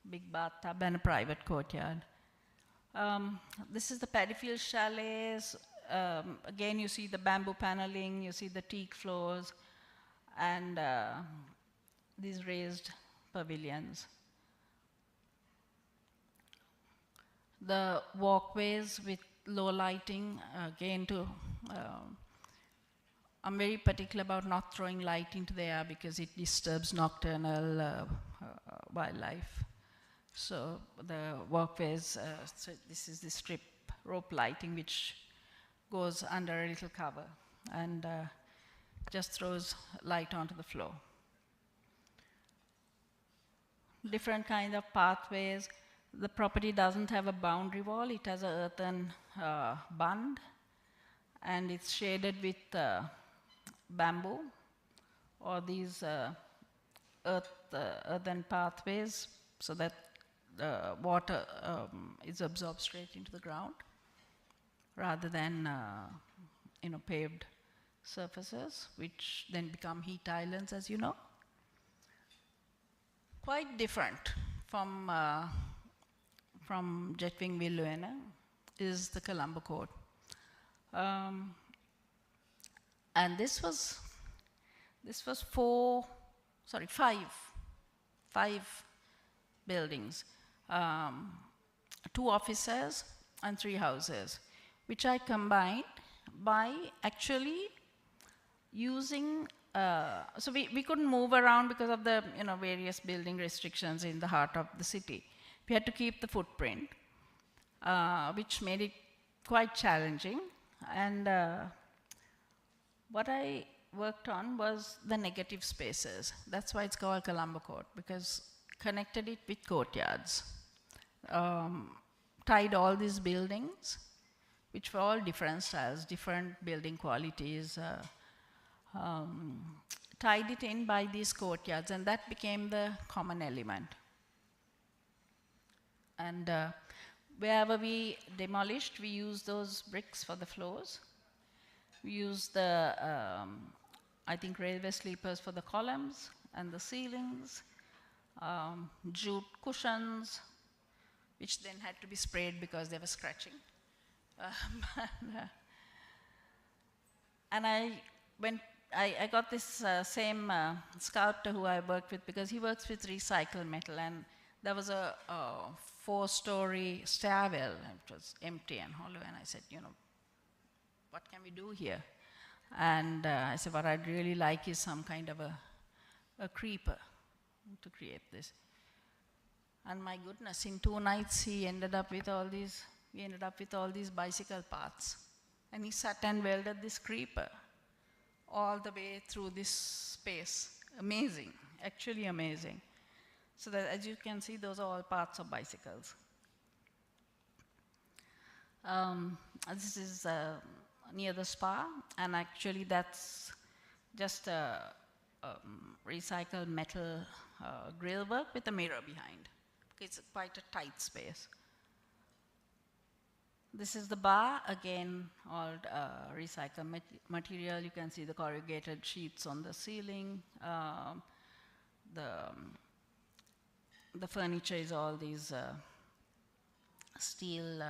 Big bathtub and a private courtyard. This is the Paddyfield chalets. Again, you see the bamboo paneling, you see the teak floors, and these raised pavilions. The walkways with low lighting, again I'm very particular about not throwing light into the air because it disturbs nocturnal wildlife. So the walkways, so this is the strip rope lighting which goes under a little cover and just throws light onto the floor. Different kind of pathways. The property doesn't have a boundary wall, it has an earthen bund, and it's shaded with bamboo or these earthen pathways so that the water is absorbed straight into the ground rather than paved surfaces, which then become heat islands, as you know. Quite different from Jetwing Villuena is the Colombo Court. And this was five buildings, 2 offices and 3 houses, which I combined by actually using, so we couldn't move around because of the various building restrictions in the heart of the city. We had to keep the footprint, which made it quite challenging. And what I worked on was the negative spaces. That's why it's called Colombo Court, because connected it with courtyards. Tied all these buildings, which were all different styles, different building qualities, tied it in by these courtyards, and that became the common element. And wherever we demolished, we used those bricks for the floors. We used the, I think, railway sleepers for the columns and the ceilings, jute cushions, which then had to be sprayed because they were scratching. And I got this same sculptor who I worked with, because he works with recycled metal, and there was a 4-story stairwell. It was empty and hollow, and I said, what can we do here? And I said, what I'd really like is some kind of a creeper to create this. And my goodness, in 2 nights, we ended up with all these bicycle paths. And he sat and welded this creeper all the way through this space. Amazing, actually amazing. So that, as you can see, those are all parts of bicycles. This is near the spa, and actually that's just a recycled metal grill work with a mirror behind. It's quite a tight space. This is the bar, again, all recycled material. You can see the corrugated sheets on the ceiling. The furniture is all these steel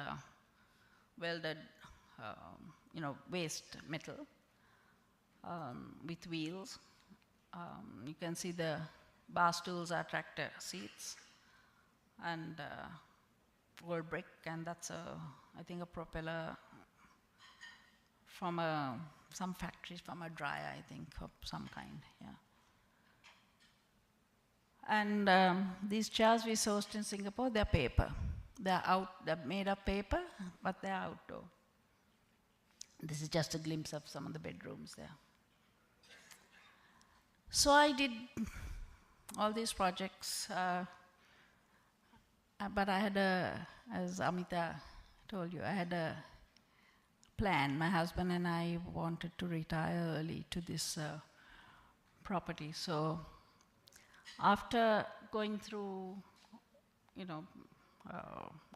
welded, waste metal with wheels. You can see the bar stools are tractor seats, and old brick, and that's I think a propeller from some factories, from a dryer, I think, of some kind, yeah. And these chairs we sourced in Singapore, they're paper. They're made of paper, but they're outdoor. This is just a glimpse of some of the bedrooms there. So I did all these projects, but I had as Amita told you, I had a plan. My husband and I wanted to retire early to this property. So after going through,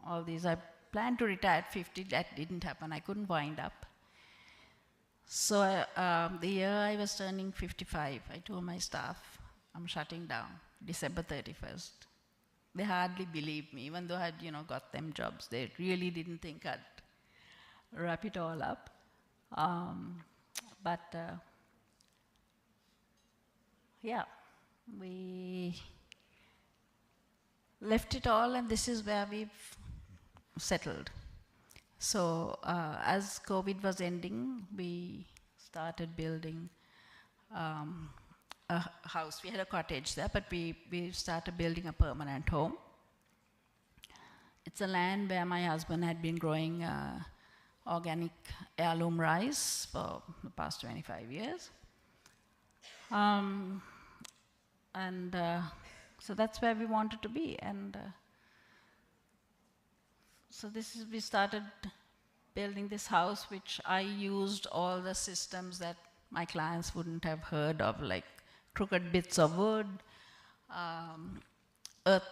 all these, I planned to retire at 50. That didn't happen. I couldn't wind up. So the year I was turning 55, I told my staff, I'm shutting down, December 31st. They hardly believed me, even though I had, got them jobs. They really didn't think I'd wrap it all up. But yeah, we left it all, and this is where we've settled. So as COVID was ending, we started building a house. We had a cottage there, but we started building a permanent home. It's a land where my husband had been growing organic heirloom rice for the past 25 years. So that's where we wanted to be. And so we started building this house, which I used all the systems that my clients wouldn't have heard of, like crooked bits of wood, earth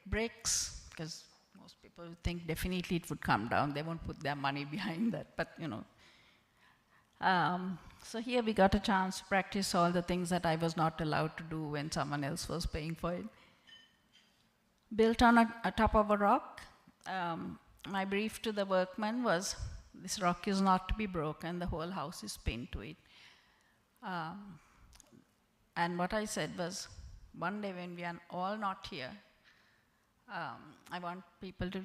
bricks, because most people think definitely it would come down. They won't put their money behind that, but so here we got a chance to practice all the things that I was not allowed to do when someone else was paying for it. Built on a top of a rock. My brief to the workmen was, this rock is not to be broken, the whole house is pinned to it. And what I said was, one day when we are all not here, I want people to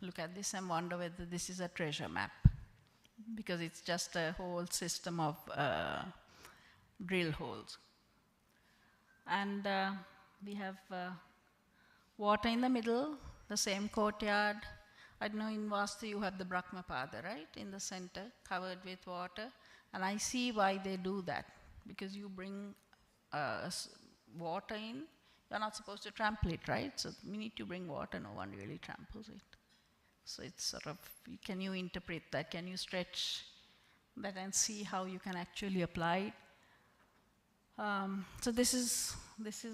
look at this and wonder whether this is a treasure map, because it's just a whole system of drill holes. And we have water in the middle, the same courtyard. I know in Vastu you have the Brahmapada, right, in the center, covered with water. And I see why they do that, because you bring water in, you're not supposed to trample it, right? So the minute you bring water, no one really tramples it. So it's sort of, can you interpret that? Can you stretch that and see how you can actually apply it? So this is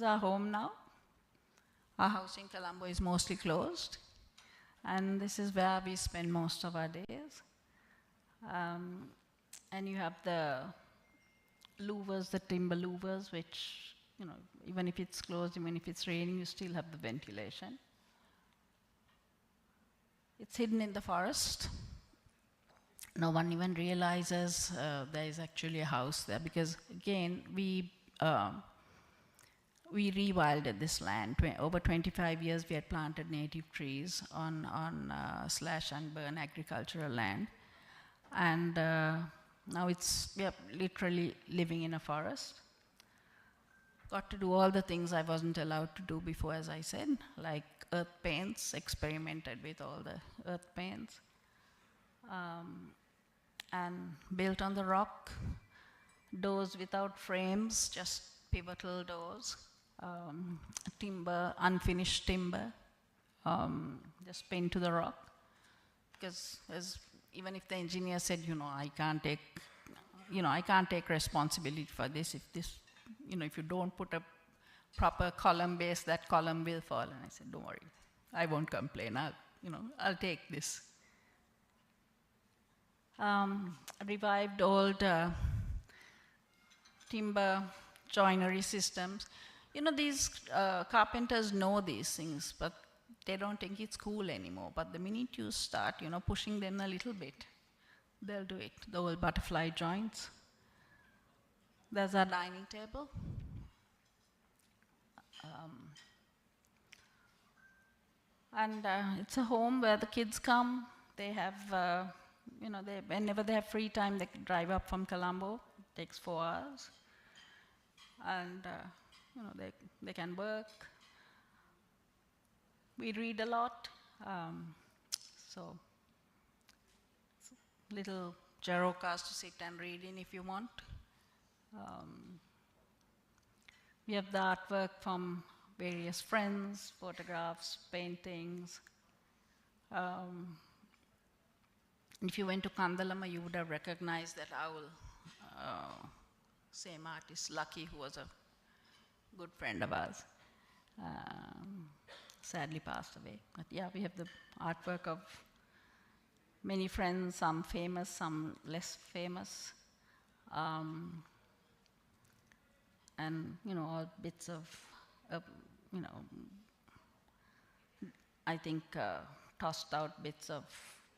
our home now. Our house in Colombo is mostly closed, and this is where we spend most of our days. And you have the louvers, the timber louvers, which, even if it's closed, even if it's raining, you still have the ventilation. It's hidden in the forest. No one even realizes there is actually a house there, because again, we rewilded this land. Over 25 years, we had planted native trees on slash and burn agricultural land. And now we are literally living in a forest. Got to do all the things I wasn't allowed to do before, as I said, like earth paints, experimented with all the earth paints, and built on the rock, doors without frames, just pivotal doors, timber, unfinished timber, just pinned to the rock. Because even if the engineer said, I can't take responsibility for this, if you don't put a proper column base, that column will fall. And I said, don't worry, I won't complain. I'll take this. Revived old timber joinery systems. These carpenters know these things, but they don't think it's cool anymore. But the minute you start, pushing them a little bit, they'll do it. The old butterfly joints. There's our dining table. And it's a home where the kids come. They have, whenever they have free time, they can drive up from Colombo. It takes 4 hours. And, they can work. We read a lot. So, little Jarocas to sit and read in if you want. We have the artwork from various friends, photographs, paintings. If you went to Kandalama, you would have recognized that owl. Same artist, Lucky, who was a good friend of ours. Sadly passed away. But yeah, we have the artwork of many friends, some famous, some less famous. And, you know, all bits of, you know, I think tossed out bits of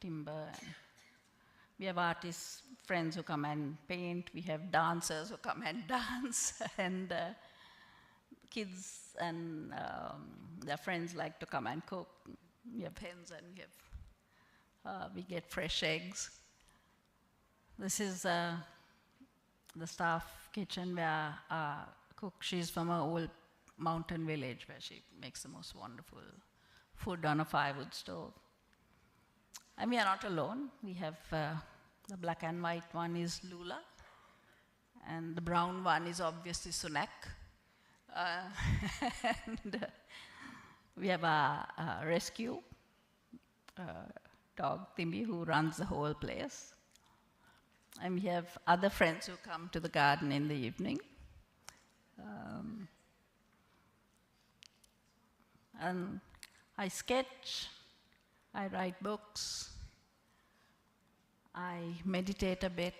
timber. And we have artists, friends who come and paint. We have dancers who come and dance. And kids and their friends like to come and cook. We have hens and we get fresh eggs. This is the staff kitchen where our cook, she's from an old mountain village where she makes the most wonderful food on a firewood stove. And we are not alone. We have the black and white one is Lula, and the brown one is obviously Sunak. And we have a rescue dog, Timmy, who runs the whole place. And we have other friends who come to the garden in the evening. And I sketch, I write books, I meditate a bit,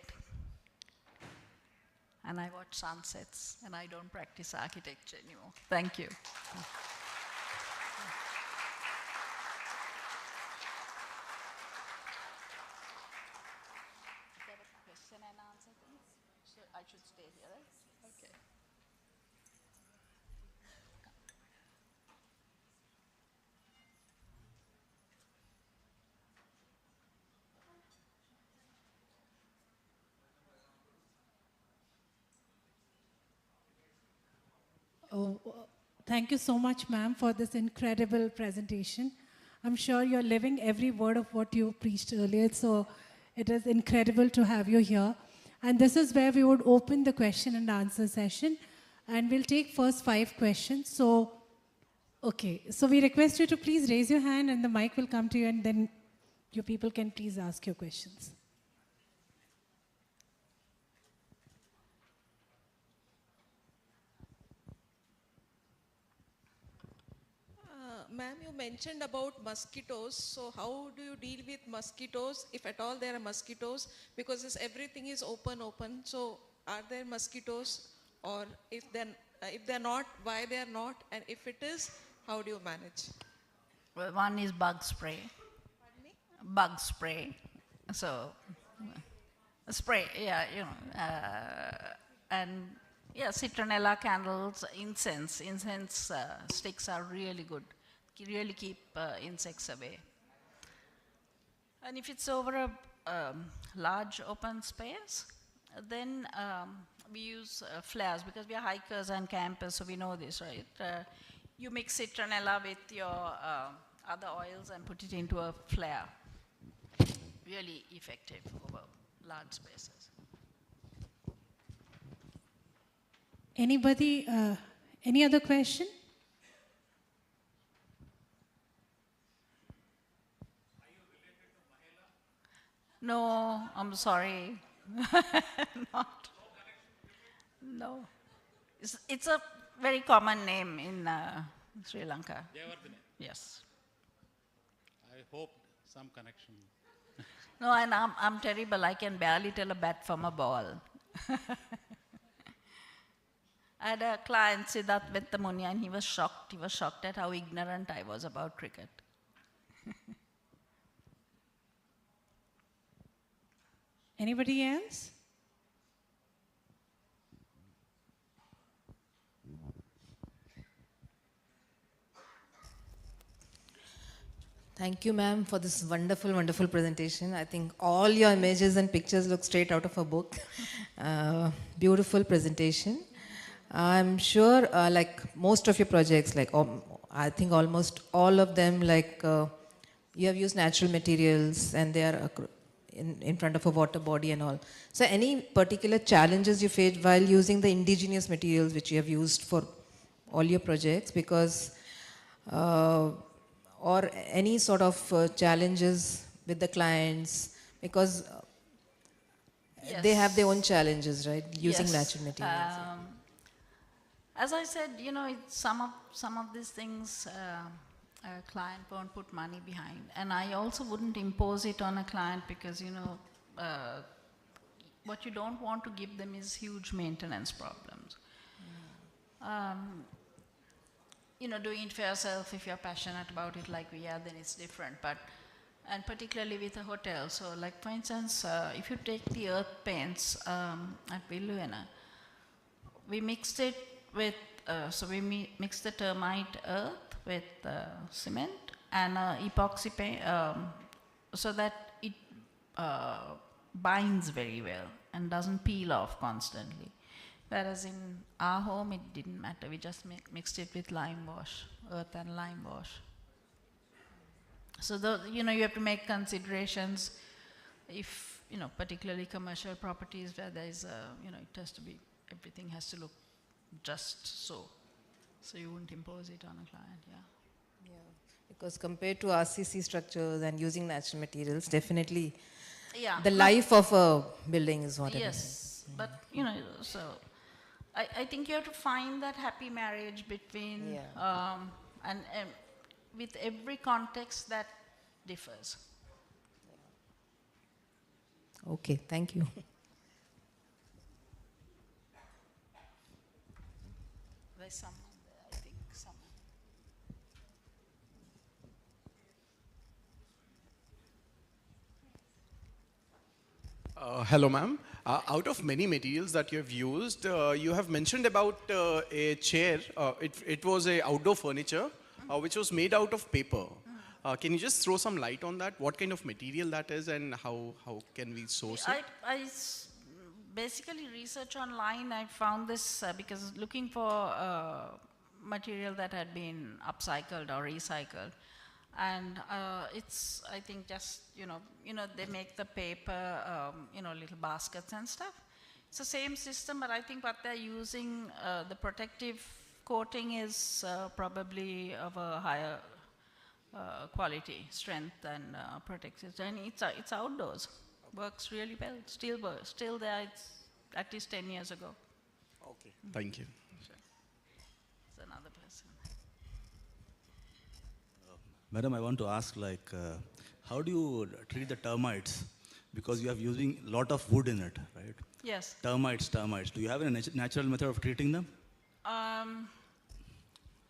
and I watch sunsets, and I don't practice architecture anymore. Thank you. Question and answer things? So I should stay here, right? Okay. Oh, thank you so much, ma'am, for this incredible presentation. I'm sure you're living every word of what you preached earlier, so it is incredible to have you here. And this is where we would open the question and answer session, and we'll take first 5 questions. So, okay, so we request you to please raise your hand, and the mic will come to you, and then you people can please ask your questions. Ma'am, you mentioned about mosquitoes. So how do you deal with mosquitoes, if at all there are mosquitoes? Because this, everything is open. So are there mosquitoes, or if they're not, why they're not? And if it is, how do you manage? Well, one is bug spray. Pardon me? Bug spray. So, spray, yeah, you know. And yeah, citronella candles, incense. Incense sticks are really good. Really keep insects away. And if it's over a large open space, then we use flares, because we are hikers and campers, so we know this, right? You mix citronella with your other oils and put it into a flare. Really effective over large spaces. Anybody, any other question? No, I'm sorry. Not. No. It's a very common name in Sri Lanka. Jayewardene. Yes. I hope some connection. No, and I'm terrible. I can barely tell a bat from a ball. I had a client, Siddharth Vettamunia, and he was shocked. He was shocked at how ignorant I was about cricket. Anybody else? Thank you, ma'am, for this wonderful, wonderful presentation. I think all your images and pictures look straight out of a book. Beautiful presentation. I'm sure, like most of your projects, like I think almost all of them, like you have used natural materials, and they are in front of a water body and all. So any particular challenges you faced while using the indigenous materials which you have used for all your projects? Because, or any sort of challenges with the clients, because they have their own challenges, right? Using natural materials. As I said, you know, some of these things a client won't put money behind, and I also wouldn't impose it on a client, because you know what you don't want to give them is huge maintenance problems. You know, doing it for yourself, if you're passionate about it like we are, then it's different. But, and particularly with a hotel. So like for instance, if you take the earth paints at Villuena, we mixed it with, so we mixed the termite earth with cement and epoxy paint, so that it binds very well and doesn't peel off constantly. Whereas in our home, it didn't matter. We just mixed it with lime wash, earth and lime wash. So, you know, you have to make considerations if, you know, particularly commercial properties where there is you know, it has to be, everything has to look just so. So you wouldn't impose it on a client, yeah. Yeah, because compared to RCC structures and using natural materials, definitely the life of a building is what it is. Yes, but, you know, so I think you have to find that happy marriage between, and with every context that differs. Okay, thank you. There's someone there, I think, someone. Hello, ma'am. Out of many materials that you have used, you have mentioned about a chair. It was a outdoor furniture which was made out of paper. Can you just throw some light on that? What kind of material that is and how can we source it? I basically research online. I found this because looking for material that had been upcycled or recycled. And it's, I think, just, you know, they make the paper, you know, little baskets and stuff. It's the same system, but I think what they're using, the protective coating is probably of a higher quality, strength, and protective. And it's outdoors. Works really well. Still there. It's at least 10 years ago. Okay. Thank you. Sure. It's another person. Madam, I want to ask, like, how do you treat the termites? Because you are using a lot of wood in it, right? Yes. Termites. Do you have a natural method of treating them?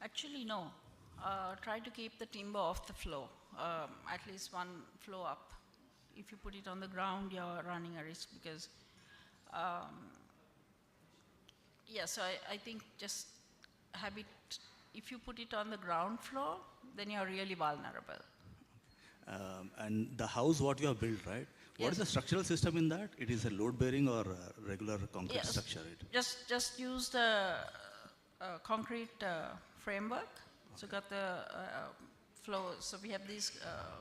Actually, no. Try to keep the timber off the floor, at least one floor up. If you put it on the ground, you're running a risk because, yeah, so I think just have it, if you put it on the ground floor, then you're really vulnerable. And the house what you have built, right? What is the structural system in that? It is a load bearing or a regular concrete structure? Just use the concrete framework. So got the floor. So we have these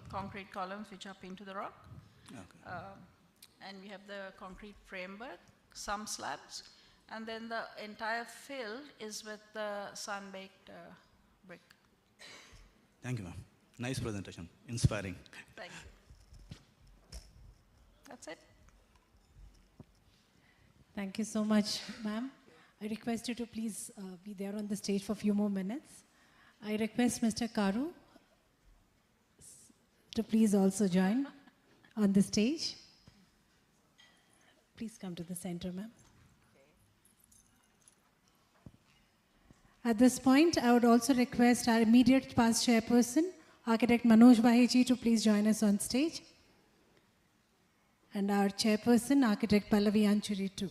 concrete columns which are pinned to the rock. Okay. And we have the concrete framework, some slabs, and then the entire fill is with the sun-baked brick. Thank you, ma'am. Nice presentation. Inspiring. Thank you. That's it. Thank you so much, ma'am. I request you to please be there on the stage for a few more minutes. I request Mr. Karu to please also join on the stage. Please come to the center, ma'am. At this point, I would also request our immediate past chairperson, Architect Manoj Baheji, to please join us on stage. And our chairperson, Architect Pallavi Anchuri, too.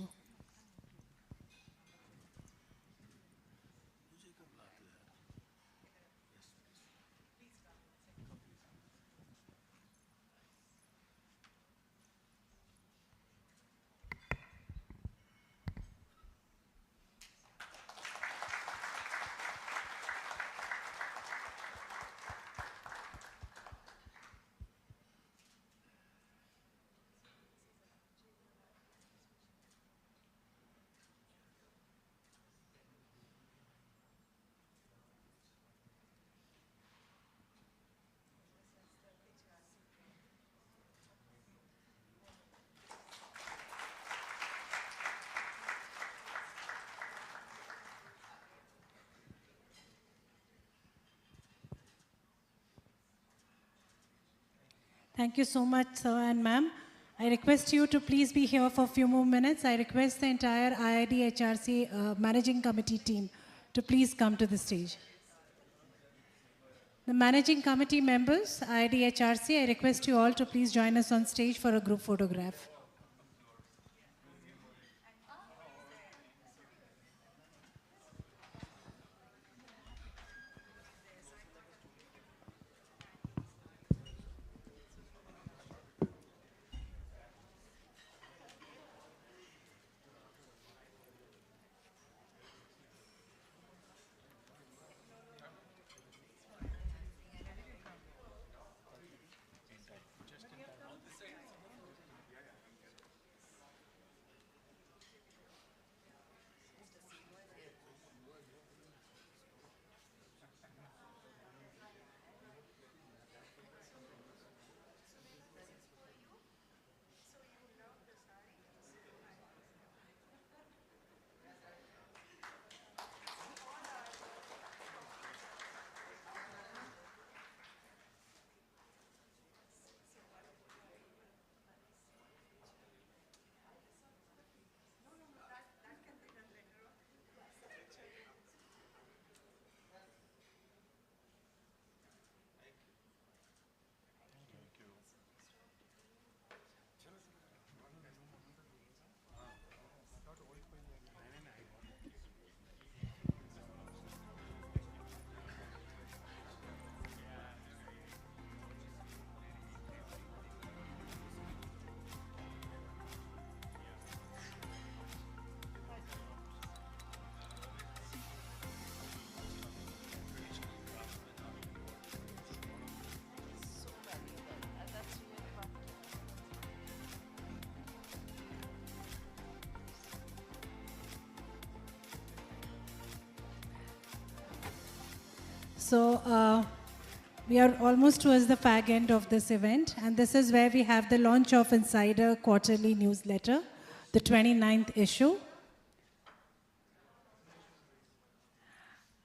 Thank you so much, sir and ma'am. I request you to please be here for a few more minutes. I request the entire IID HRC Managing Committee team to please come to the stage. The Managing Committee members, IID HRC, I request you all to please join us on stage for a group photograph. So we are almost towards the fag end of this event, and this is where we have the launch of Insider Quarterly Newsletter, the 29th issue.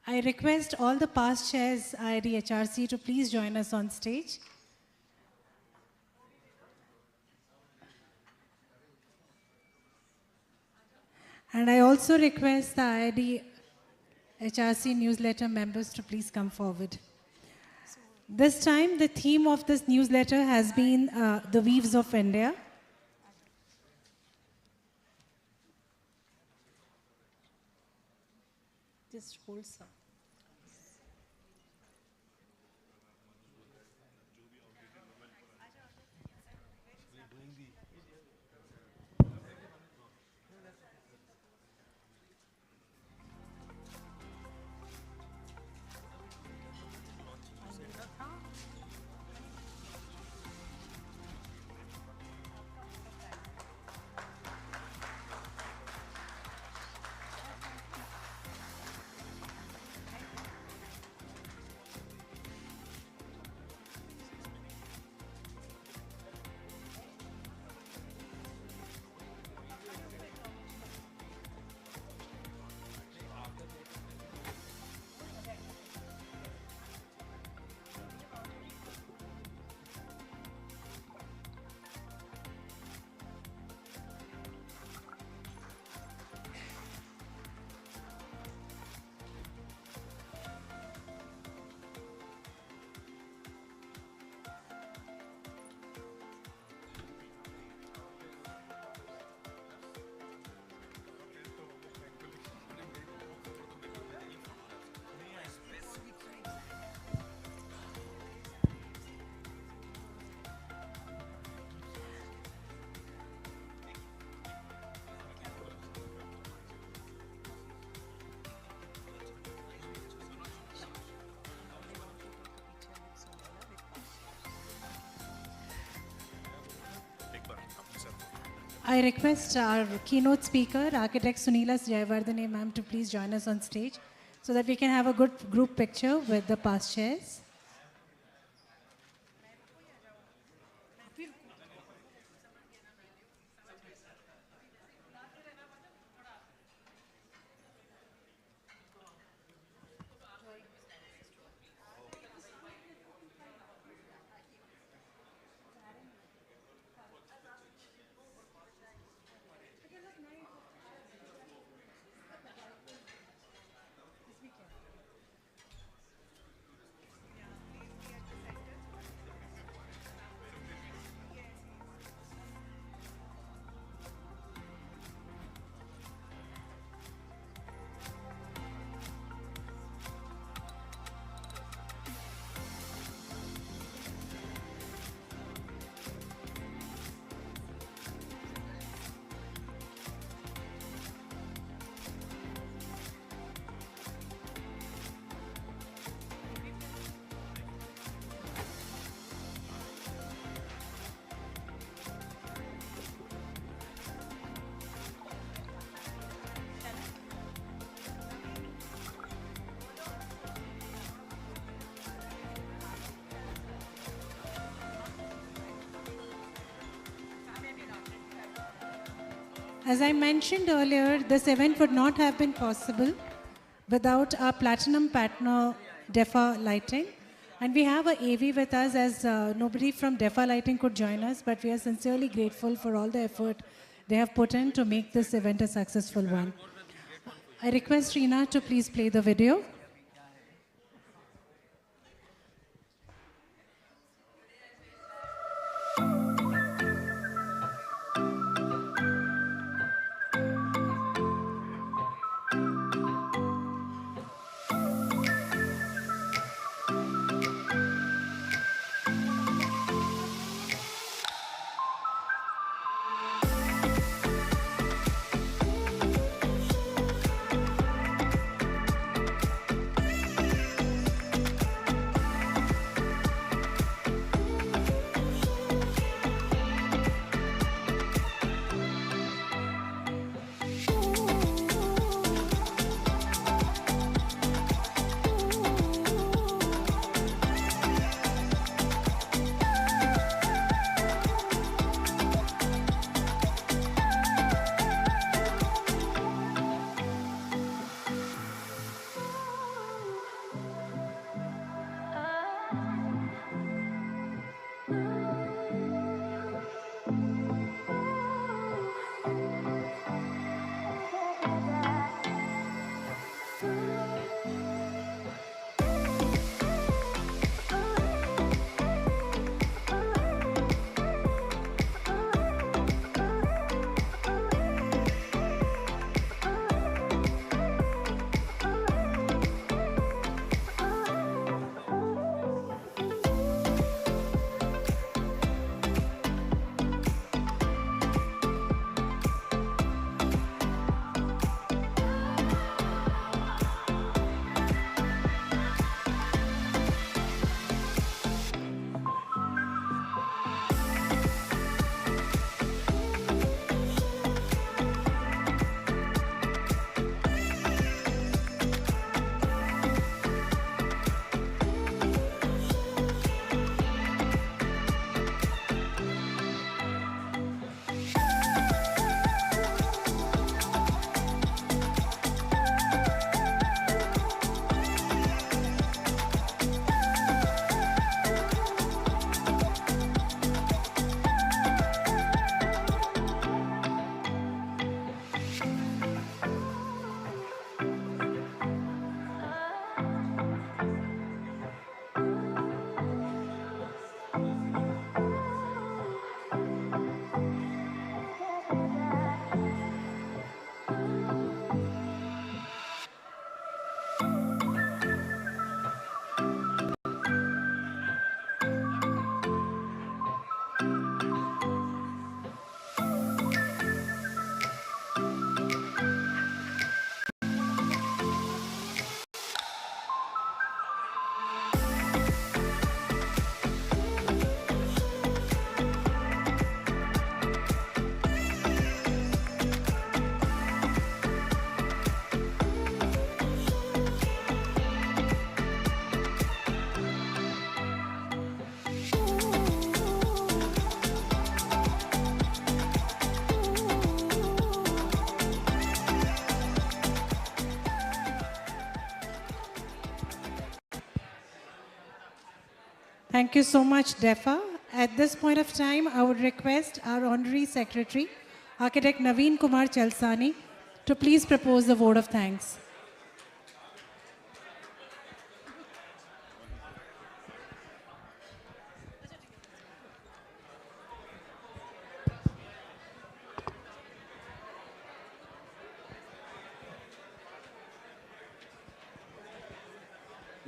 I request all the past chairs IID HRC to please join us on stage. And I also request the IID HRC newsletter members to please come forward. This time, the theme of this newsletter has been the Weaves of India. Just hold some. I request our keynote speaker, architect Sunela Jayewardene ma'am, to please join us on stage so that we can have a good group picture with the past chairs. As I mentioned earlier, this event would not have been possible without our platinum partner, DEFA Lighting. And we have a AV with us, as nobody from DEFA Lighting could join us, but we are sincerely grateful for all the effort they have put in to make this event a successful one. I request Reena to please play the video. Thank you so much, DEFA. At this point of time, I would request our Honorary Secretary, Architect Naveen Kumar Chalsani, to please propose the vote of thanks.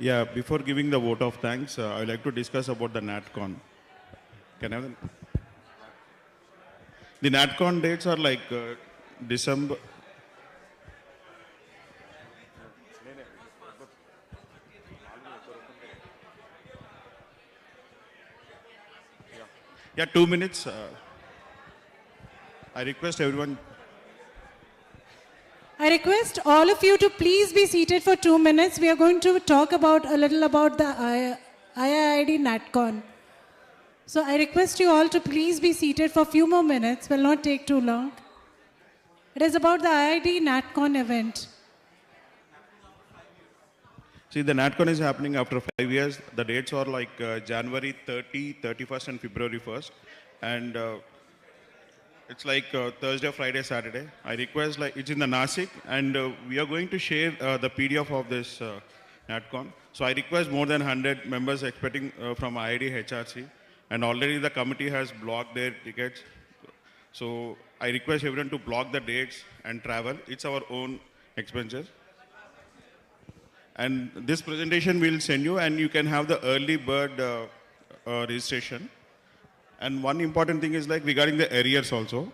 Yeah, before giving the vote of thanks, I would like to discuss about the NatCon. Can I have the NatCon dates are like December. Yeah, 2 minutes. I request everyone. I request all of you to please be seated for 2 minutes. We are going to talk about a little about the IIID NatCon. So I request you all to please be seated for a few more minutes. Will not take too long. It is about the IIID NatCon event. See, the NatCon is happening after 5 years. The dates are like January 30, 31st, and February 1st. And it's like Thursday, Friday, Saturday. I request, like, it's in the Nasik, and we are going to share the PDF of this NatCon. So I request more than 100 members expecting from IID HRC. And already the committee has blocked their tickets. So I request everyone to block the dates and travel. It's our own expenses. And this presentation we'll send you, and you can have the early bird registration. And one important thing is like regarding the arrears also.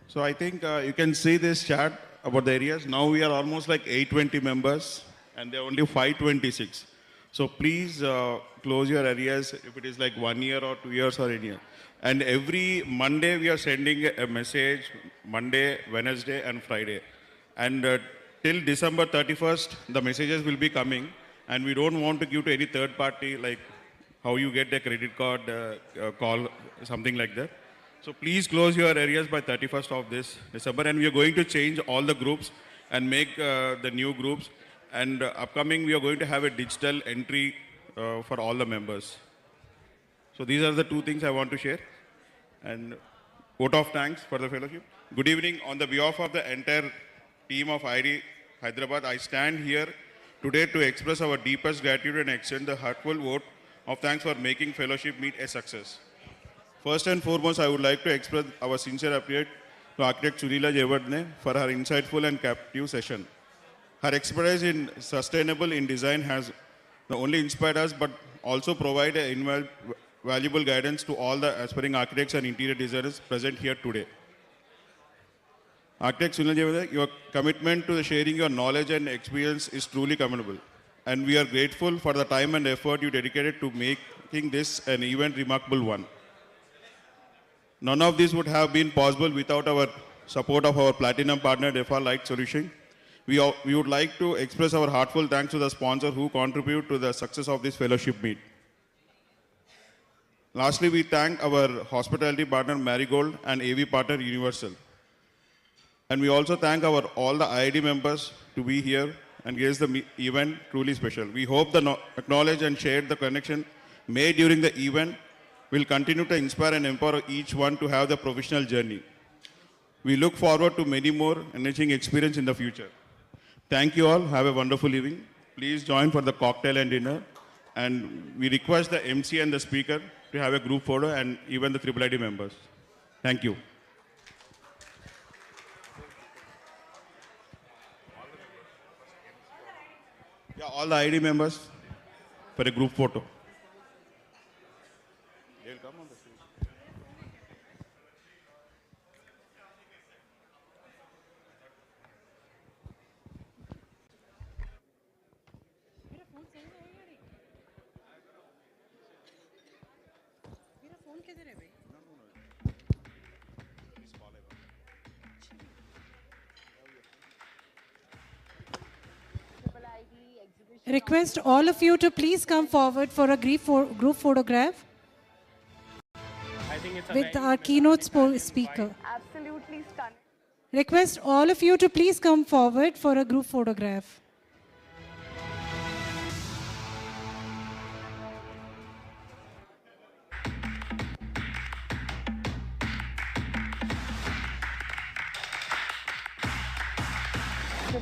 So I think you can see this chart about the areas. Now we are almost like 820 members, and there are only 526. So please close your areas if it is like 1 year or 2 years or any year. And every Monday we are sending a message, Monday, Wednesday, and Friday. And till December 31st, the messages will be coming, and we don't want to give to any third party, like how you get a credit card call, something like that. So please close your areas by 31st of this December, and we are going to change all the groups and make the new groups. And upcoming, we are going to have a digital entry for all the members. So these are the two things I want to share. And vote of thanks for the fellowship. Good evening. On the behalf of the entire team of IID Hyderabad, I stand here today to express our deepest gratitude and extend the heartfelt vote of thanks for making fellowship meet a success. First and foremost, I would like to express our sincere appreciation to architect Sunela Jayewardene for her insightful and captive session. Her expertise in sustainable in design has not only inspired us, but also provided invaluable guidance to all the aspiring architects and interior designers present here today. Architect Sunela Jayewardene, your commitment to sharing your knowledge and experience is truly commendable. And we are grateful for the time and effort you dedicated to making this an event remarkable one. None of this would have been possible without our support of our platinum partner, DEFA Light Solution. We would like to express our heartfelt thanks to the sponsor who contribute to the success of this fellowship meet. Lastly, we thank our hospitality partner, Marigold, and AV partner, Universal. And we also thank all the IID members to be here and get the event truly special. We hope the acknowledge and share the connection made during the event will continue to inspire and empower each one to have the professional journey. We look forward to many more enriching experience in the future. Thank you all. Have a wonderful evening. Please join for the cocktail and dinner. And we request the MC and the speaker to have a group photo, and even the IIID members. Thank you. Yeah, all the IID members for a group photo. They'll come on the stage. Request all of you to please come forward for a group photograph with our keynote speaker. Absolutely stunning. Request all of you to please come forward for a group photograph.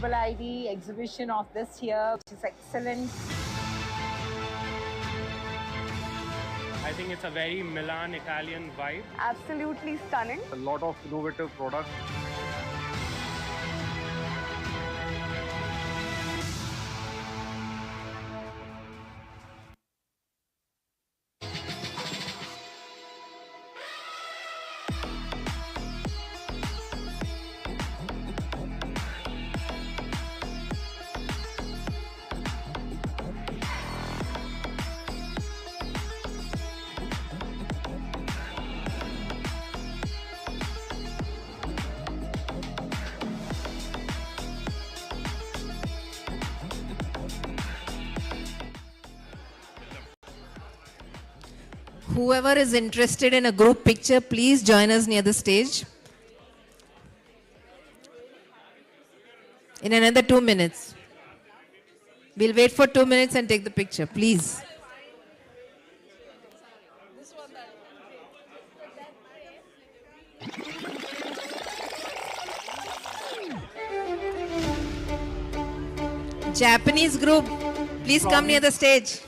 IIID exhibition of this year, which is excellent. I think it's a very Milan Italian vibe. Absolutely stunning. A lot of innovative products. Whoever is interested in a group picture, please join us near the stage. In another 2 minutes. We'll wait for 2 minutes and take the picture, please. Japanese group, please come near the stage.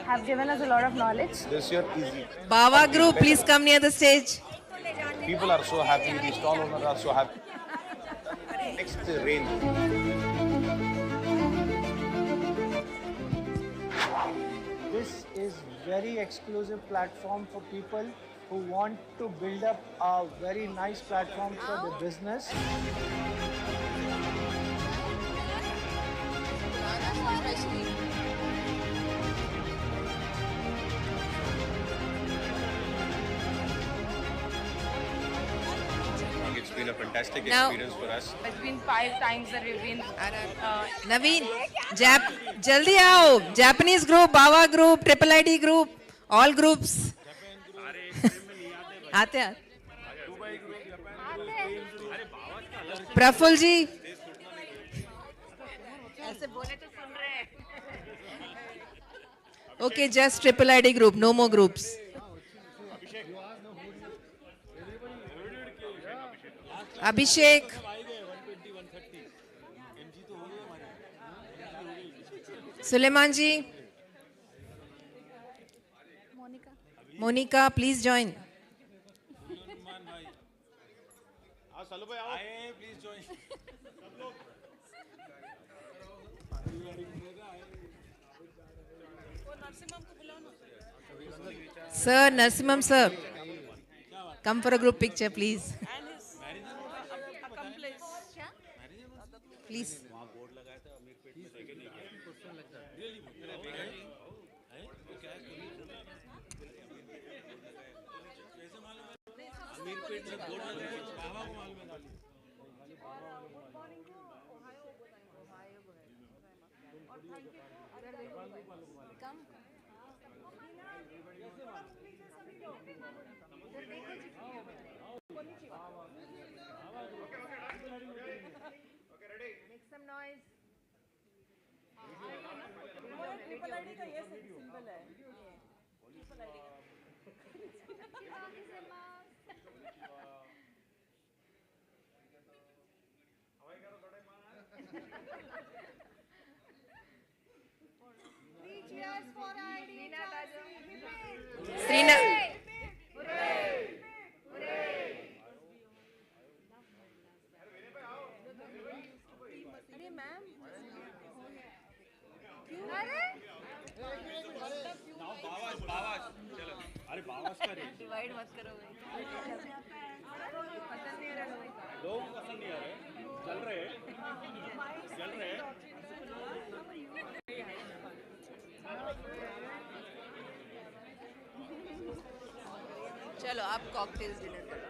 Have given us a lot of knowledge. This year easy. Bava group, please come near the stage. People are so happy. The stall owners are so happy. Next rain. This is very exclusive platform for people who want to build up a very nice platform for their business. It's been a fantastic Now- experience for us. It's been 5 times that we've been. Naveen, jaldi aao. Japanese group, Bava group, IIID group, all groups. आते हैं प्रफुल्ल जी ऐसे बोले तो सुन रहे हैं Okay, just IIID group, no more groups. Abhishek. Suleiman ji. Monica, please join. Sir, Narsimham sir, come for a group picture, please. Please. Make some noise. Three cheers for ID. Srina. अरे ma'am अरे बावास का रे divide मत करो पसंद नहीं आ रहा लोग पसंद नहीं आ रहे चल रहे चलो आप कॉकटेल्स डिनर करो